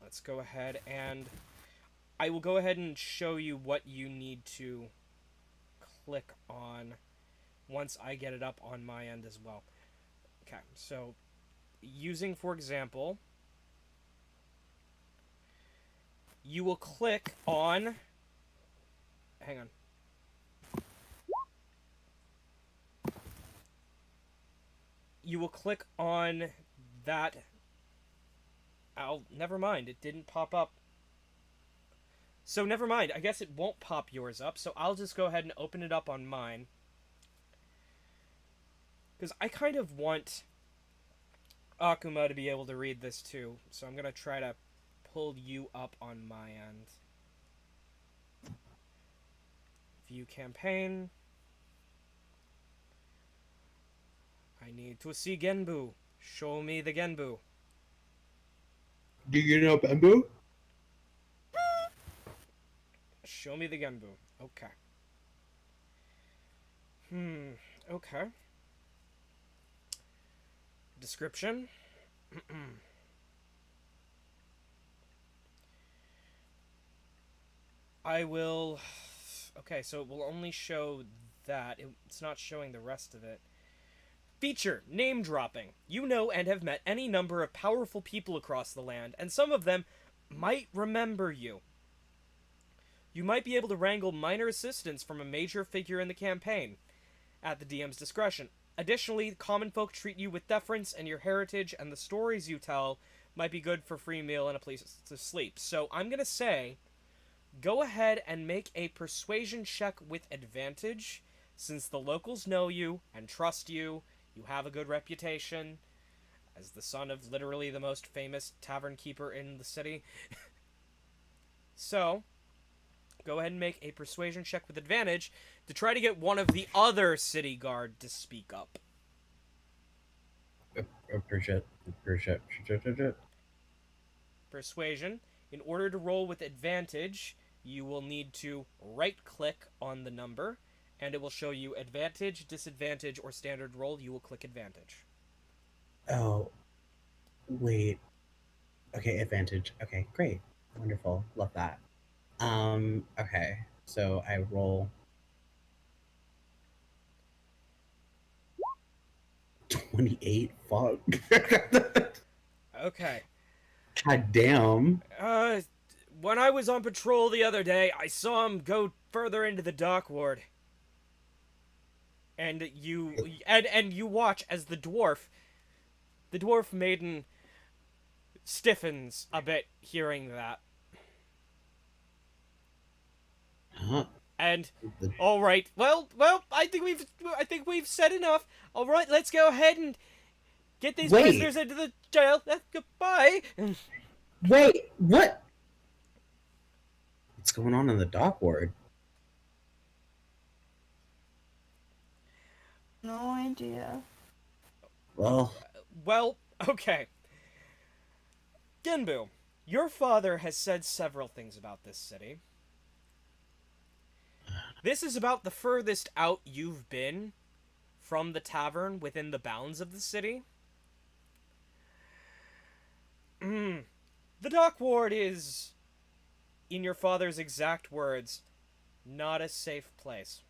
Let's go ahead and... I will go ahead and show you what you need to click on once I get it up on my end as well. Okay, so using, for example, you will click on... Hang on. You will click on that... never mind, it didn't pop up. So never mind, I guess it won't pop yours up, so I'll just go ahead and open it up on mine. Because I kind of want Akuma to be able to read this too, so I'm going to try to pull you up on my end. View campaign. I need to see Genbu. Show me the Genbu. Do you know Bamboo? Show me the Genbu. Okay. Okay. Description. I will... Okay, so it will only show that. It's not showing the rest of it. Feature. Name dropping. You know and have met any number of powerful people across the land, and some of them might remember you. You might be able to wrangle minor assistance from a major figure in the campaign, at the DM's discretion. Additionally, common folk treat you with deference, and your heritage and the stories you tell might be good for free meal and a place to sleep. So I'm going to say, go ahead and make a persuasion check with advantage, since the locals know you and trust you. You have a good reputation as the son of literally the most famous tavern keeper in the city. So... go ahead and make a persuasion check with advantage to try to get one of the other city guard to speak up. Appreciate. Persuasion. In order to roll with advantage, you will need to right-click on the number, and it will show you advantage, disadvantage, or standard roll. You will click advantage. Oh, wait. Okay, advantage. Okay, great. Wonderful. Love that. Okay. So I roll 28. Fuck. Okay. God damn. When I was on patrol the other day, I saw him go further into the dock ward. And you watch as the dwarf maiden stiffens a bit hearing that. Huh? And all right, well, I think we've said enough. All right, let's go ahead and get these prisoners into the jail. Goodbye. Wait, what? What's going on in the dock ward? No idea. Well, Okay. Genbu, your father has said several things about this city. This is about the furthest out you've been from the tavern within the bounds of the city. The dock ward is, in your father's exact words, not a safe place.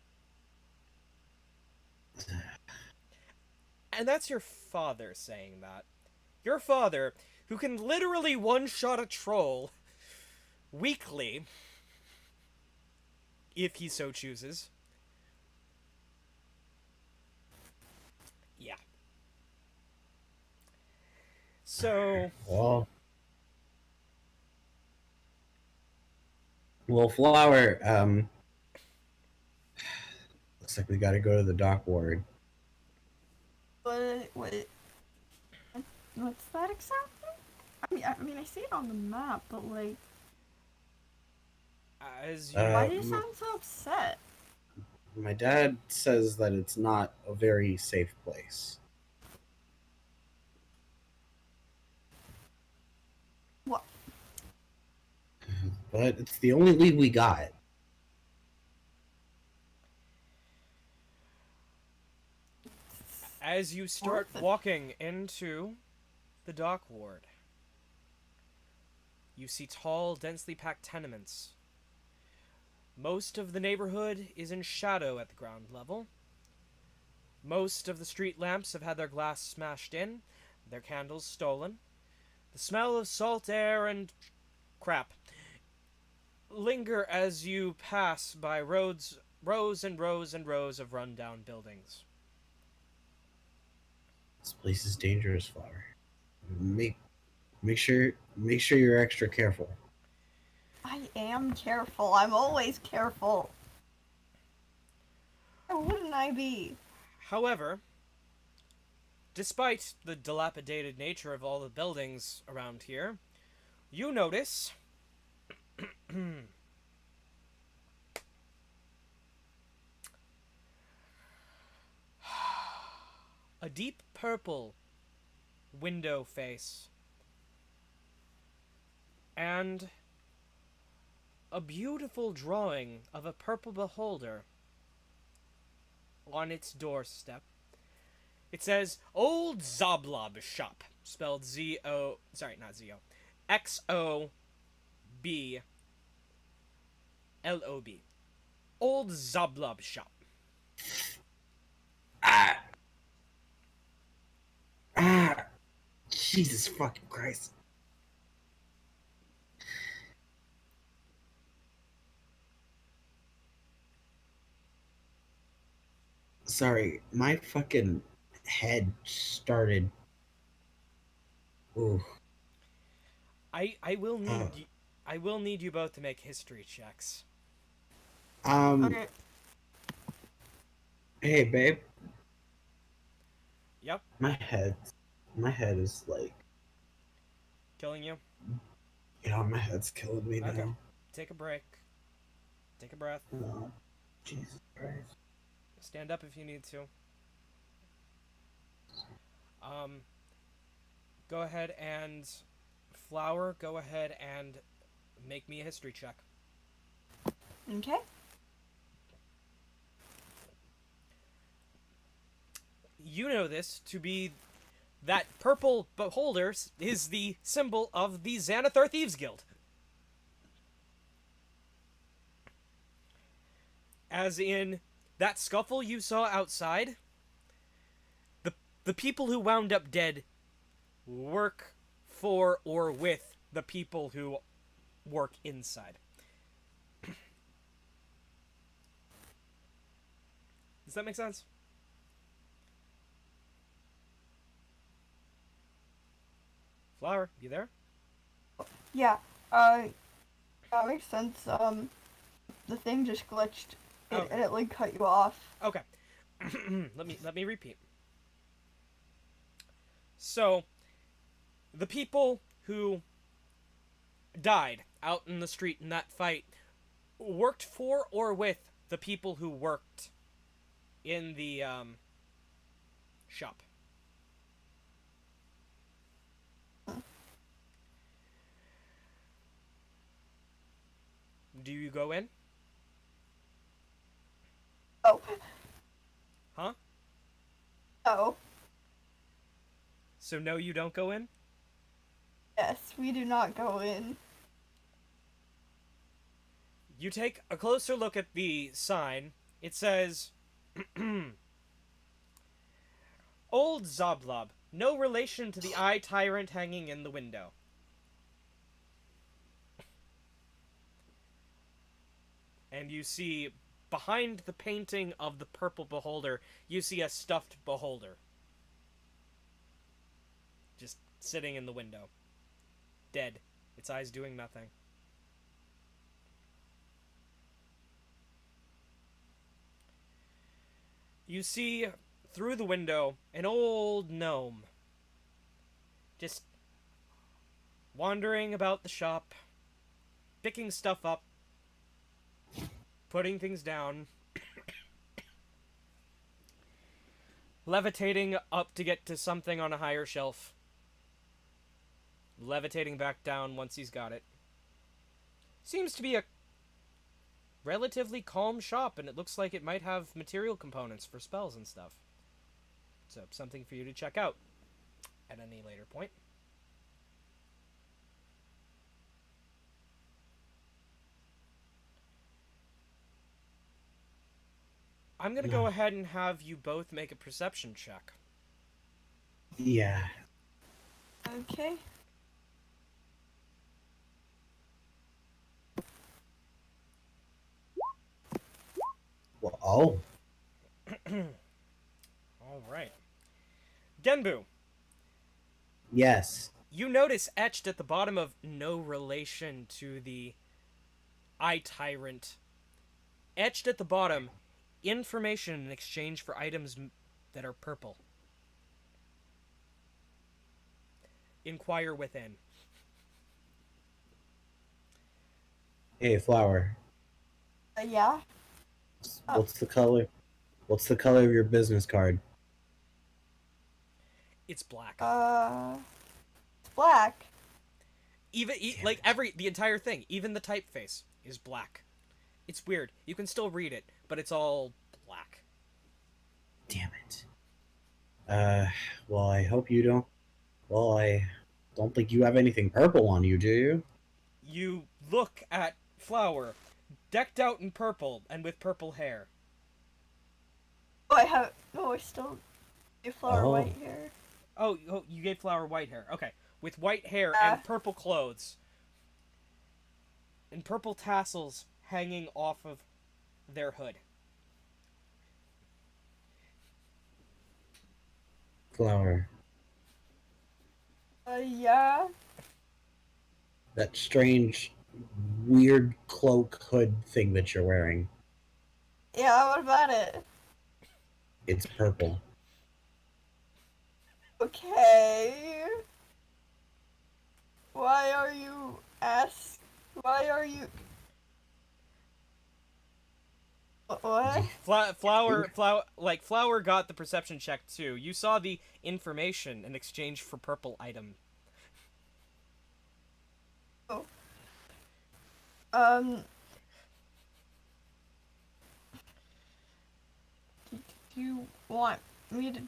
And that's your father saying that. Your father, who can literally one-shot a troll weekly, if he so chooses. Yeah. So, Well, Flower, looks like we gotta go to the dock ward. What? What's that exactly? I mean, I see it on the map, but like, as you why do you sound so upset? My dad says that it's not a very safe place. What? But it's the only lead we got. as you start walking into the dock ward, you see tall, densely packed tenements. Most of the neighborhood is in shadow at the ground level. Most of the street lamps have had their glass smashed in, their candles stolen. The smell of salt air and crap linger as you pass by rows and rows and rows of rundown buildings. This place is dangerous, Flower. Make sure you're extra careful. I am careful. I'm always careful. Why wouldn't I be? However, despite the dilapidated nature of all the buildings around here, you notice a deep purple window face and a beautiful drawing of a purple beholder on its doorstep. It says Old Zoblob Shop, spelled Z-O, sorry, not Z-O, X-O-B-L-O-B. Old Zoblob Shop. Jesus fucking Christ. Sorry, my fucking head started. Ooh. I will need you both to make history checks. Okay. Hey, babe. Yep. My head is like. Killing you? Yeah, my head's killing me Okay. now. Take a break. Take a breath. Oh, Jesus Christ. Stand up if you need to. Go ahead and Flower, go ahead and make me a history check. Okay. You know this to be that purple beholder is the symbol of the Xanathar Thieves Guild. As in, that scuffle you saw outside, the people who wound up dead work for or with the people who work inside. Does that make sense? Flower, you there? Yeah. That makes sense. The thing just glitched, and it like cut you off. Okay. let me repeat. So, the people who died out in the street in that fight worked for or with the people who worked in the shop. Do you go in? Oh. Huh? Oh. So no, you don't go in? Yes, we do not go in. You take a closer look at the sign. It says, Old Zoblob, no relation to the eye tyrant hanging in the window. And you see, behind the painting of the purple beholder, you see a stuffed beholder. Just sitting in the window. Dead. Its eyes doing nothing. You see, through the window, an old gnome. Just wandering about the shop, picking stuff up, putting things down, levitating up to get to something on a higher shelf, levitating back down once he's got it. Seems to be a relatively calm shop, and it looks like it might have material components for spells and stuff. So, something for you to check out at any later point. I'm going to go ahead and have you both make a perception check. Yeah. Okay. Well, oh. Alright. Genbu, Yes. you notice etched at the bottom of no relation to the eye tyrant, etched at the bottom, information in exchange for items that are purple. Inquire within. Hey, Flower. Yeah. What's the color? What's the color of your business card? It's black. Black. Even Damn like it. the entire thing, even the typeface is black. It's weird. You can still read it, but it's all black. Damn it. Well, I hope you don't. Well, I don't think you have anything purple on you, do you? You look at Flower, decked out in purple and with purple hair. Oh, I have. Oh, I still do flower Oh. white hair. Oh, you gave Flower white hair. Okay, with white hair Yeah. and purple clothes. And purple tassels hanging off of their hood. Flower. Yeah. That strange, weird cloak hood thing that you're wearing. Yeah, what about it? It's purple. Okay. Why are you Why are you? What? Flower got the perception check too. You saw the information in exchange for purple item. Oh. Do you want me to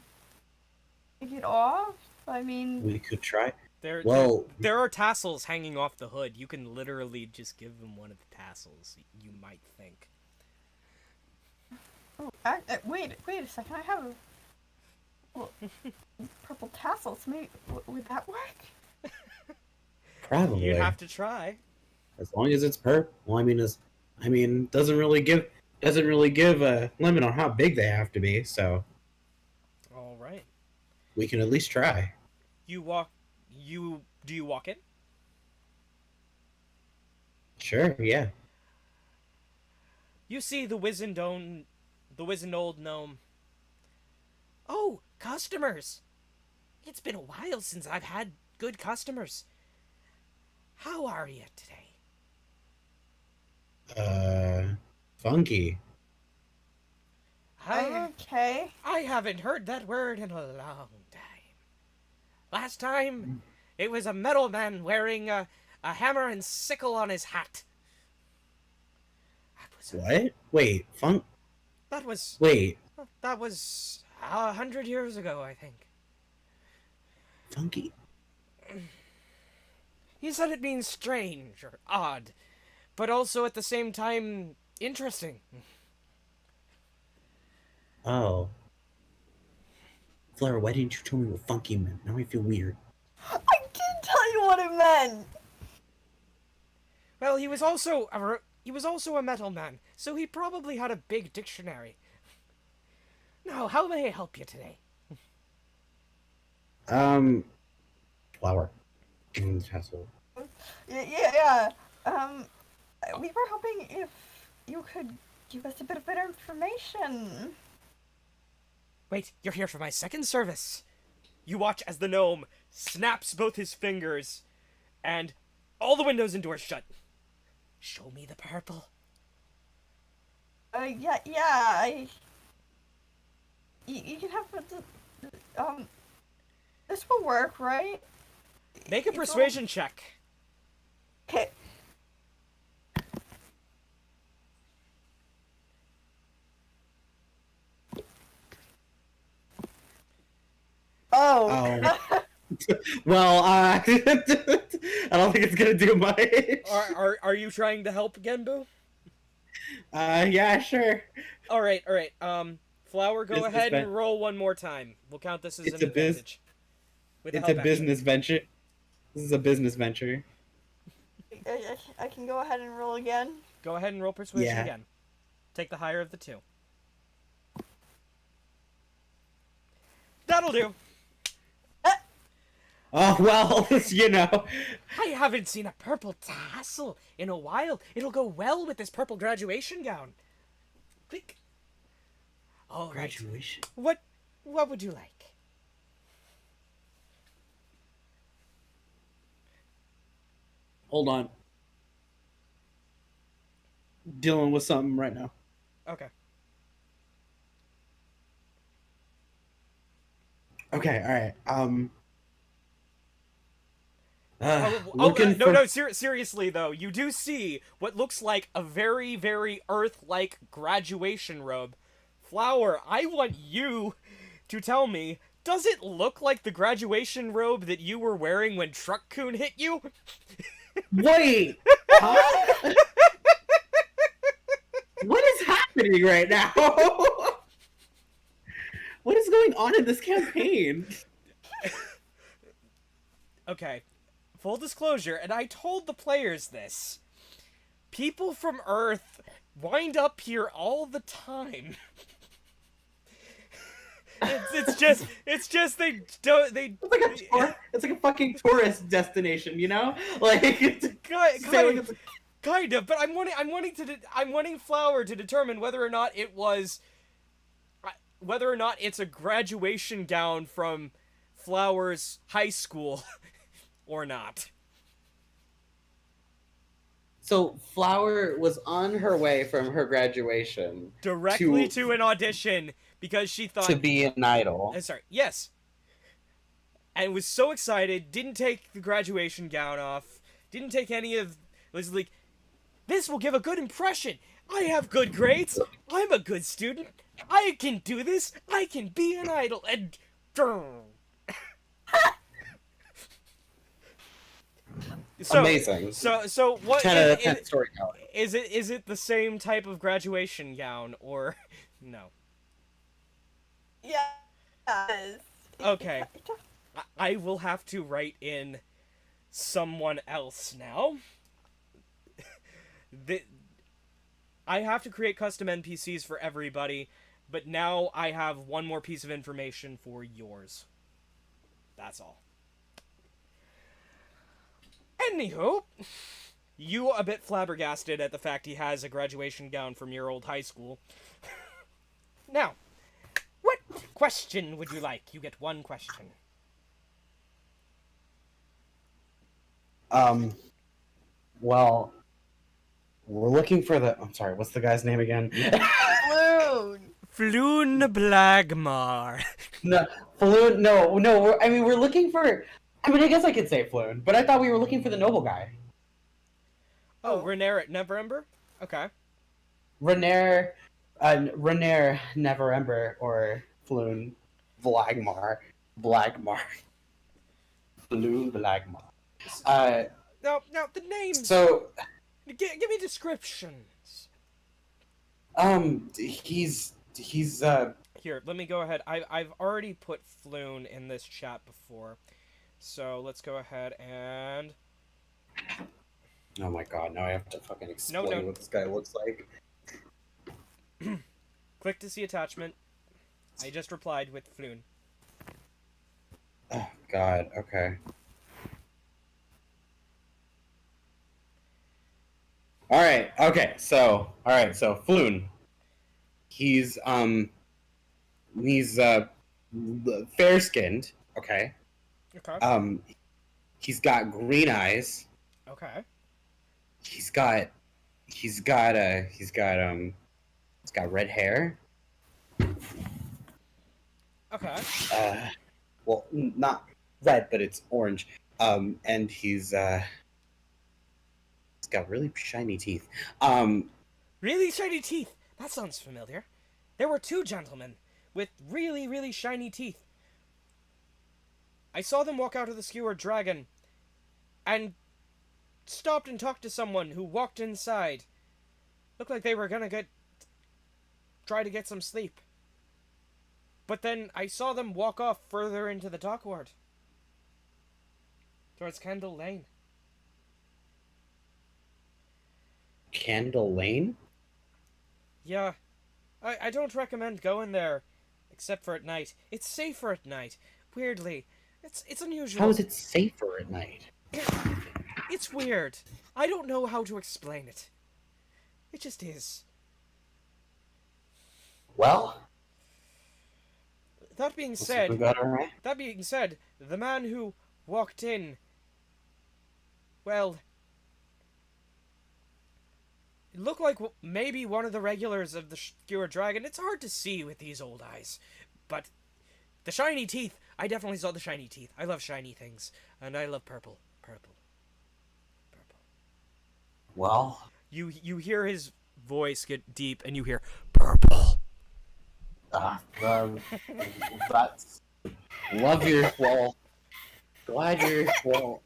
take it off? I mean, We could try. There, Well, there are tassels hanging off the hood. You can literally just give them one of the tassels. You might think. oh, wait a second. I have well, purple tassels. Maybe would that work? probably. You have to try. As long as it's purple. Well, doesn't really give a limit on how big they have to be. So All right. we can at least try. You walk. Do you walk in? Sure. Yeah. You see the wizened old gnome. Oh, customers! It's been a while since I've had good customers. How are you today? Funky. Okay. I haven't heard that word in a long time. Last time, it was a metal man wearing a hammer and sickle on his hat. What? Wait, That was Wait, 100 years ago, I think. funky? He said it means strange or odd, but also at the same time interesting. Oh. Flower, why didn't you tell me what funky meant? Now I feel weird. I did tell you what it meant. Well, he was also a metal man, so he probably had a big dictionary. Now, how may I help you today? Flower. Tassel. Yeah. We were hoping if you could give us a bit of better information. Wait, you're here for my second service. You watch as the gnome snaps both his fingers, and all the windows and doors shut. Show me the purple. You can have this will work, right? Make a persuasion check. Okay. Oh. Well, I don't think it's gonna do much. Are you trying to help Genbu? Yeah, sure. All right. Flower, go Business ahead and ven- roll one more time. We'll count this as It's an a biz- advantage. With the It's a help business venture. This is a business venture. I can go ahead and roll again. action. Go ahead and roll persuasion Yeah. again. Take the higher of the two. That'll do. Oh, well, you know. I haven't seen a purple tassel in a while. It'll go well with this purple graduation gown. Quick. All right. Graduation. What would you like? Hold on. Dealing with something right now. Okay. Okay, alright. Seriously though, you do see what looks like a very, very Earth-like graduation robe. Flower, I want you to tell me, does it look like the graduation robe that you were wearing when Truck Coon hit you? Wait! Huh? What is happening right now? What is going on in this campaign? Okay, full disclosure, and I told the players this. People from Earth wind up here all the time. It's just they don't they. It's like a fucking tourist destination, you know? Like it's Kind of, but I'm wanting Flower to determine whether or not it's a graduation gown from Flower's high school or not. So Flower was on her way from her graduation Directly to an audition because she thought to be an idol. Yes. And was so excited, didn't take the graduation gown off, didn't take any of was like, this will give a good impression. I have good grades. I'm a good student. I can do this. I can be an idol. And Amazing. So what 10 out of 10 storytelling. is it the same type of graduation gown or no? Yeah. It is. Okay. I will have to write in someone else now. I have to create custom NPCs for everybody, but now I have one more piece of information for yours. That's all. Anywho, you a bit flabbergasted at the fact he has a graduation gown from your old high school. Now, what question would you like? You get one question. Well, we're looking for the... I'm sorry, what's the guy's name again? Floon. Floon Blagmar. No, Floon, no, we're looking for... I guess I could say Floon, but I thought we were looking for the noble guy. Oh, Reneret Neverember? Okay. Renair, Neverember, or Floon, Vlagmar, Blagmar, Floon, Blagmar. Uh, Now, the names. so, Give me descriptions. he's Here, let me go ahead. I've already put Floon in this chat before, so let's go ahead and. oh my god, now I have to fucking No, explain no. what this guy looks like. Click to see attachment. I just replied with Floon. Oh god, okay. Alright, okay, so Floon. He's fair skinned, okay. Okay. He's got green eyes. Okay. He's got red hair. Okay. Well, not red, but it's orange. And he's got really shiny teeth. Really shiny teeth. That sounds familiar. There were two gentlemen with really, really shiny teeth. I saw them walk out of the skewered dragon and stopped and talked to someone who walked inside. Looked like they were gonna try to get some sleep. But then I saw them walk off further into the dockyard. Towards Candle Lane. Candle Lane? Yeah. I don't recommend going there. Except for at night. It's safer at night. Weirdly. It's unusual. How is it safer at night? It's weird. I don't know how to explain it. It just is. Well, That being we said, got her right. the man who walked in, well, it looked like maybe one of the regulars of the Skewer Dragon. It's hard to see with these old eyes, but the shiny teeth, I definitely saw the shiny teeth. I love shiny things, and I love purple. Purple. Well, You hear his voice get deep, and you hear purple. that's love your well. Glad you're well.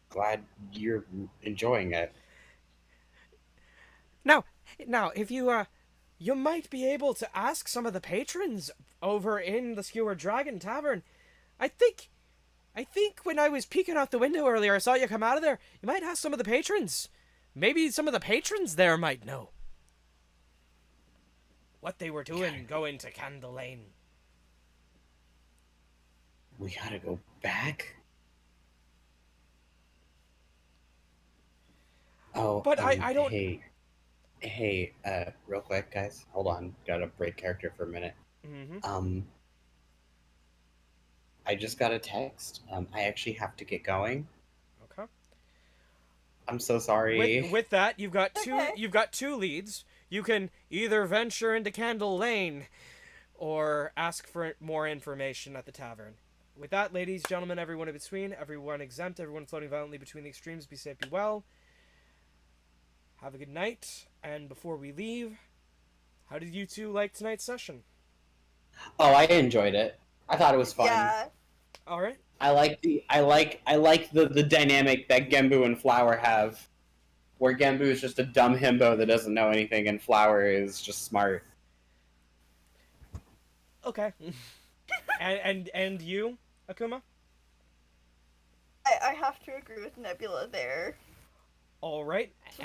Glad you're enjoying it. Now, if you might be able to ask some of the patrons over in the Skewer Dragon Tavern. I think when I was peeking out the window earlier, I saw you come out of there. You might ask some of the patrons. Maybe some of the patrons there might know what they were doing going to Candle Lane. We gotta go back. Oh, But I don't. Hey, real quick, guys, hold on. Gotta break character for a minute. Mm-hmm. I just got a text. I actually have to get going. Okay. I'm so sorry. With that, you've got Okay. two leads. You can either venture into Candle Lane, or ask for more information at the tavern. With that, ladies, gentlemen, everyone in between, everyone exempt, everyone floating violently between the extremes, be safe, be well. Have a good night. And before we leave, how did you two like tonight's session? Oh, I enjoyed it. I thought it was fun. Yeah. All right. I like the dynamic that Genbu and Flower have, where Genbu is just a dumb himbo that doesn't know anything, and Flower is just smart. Okay. and you, Akuma? I have to agree with Nebula there. All right.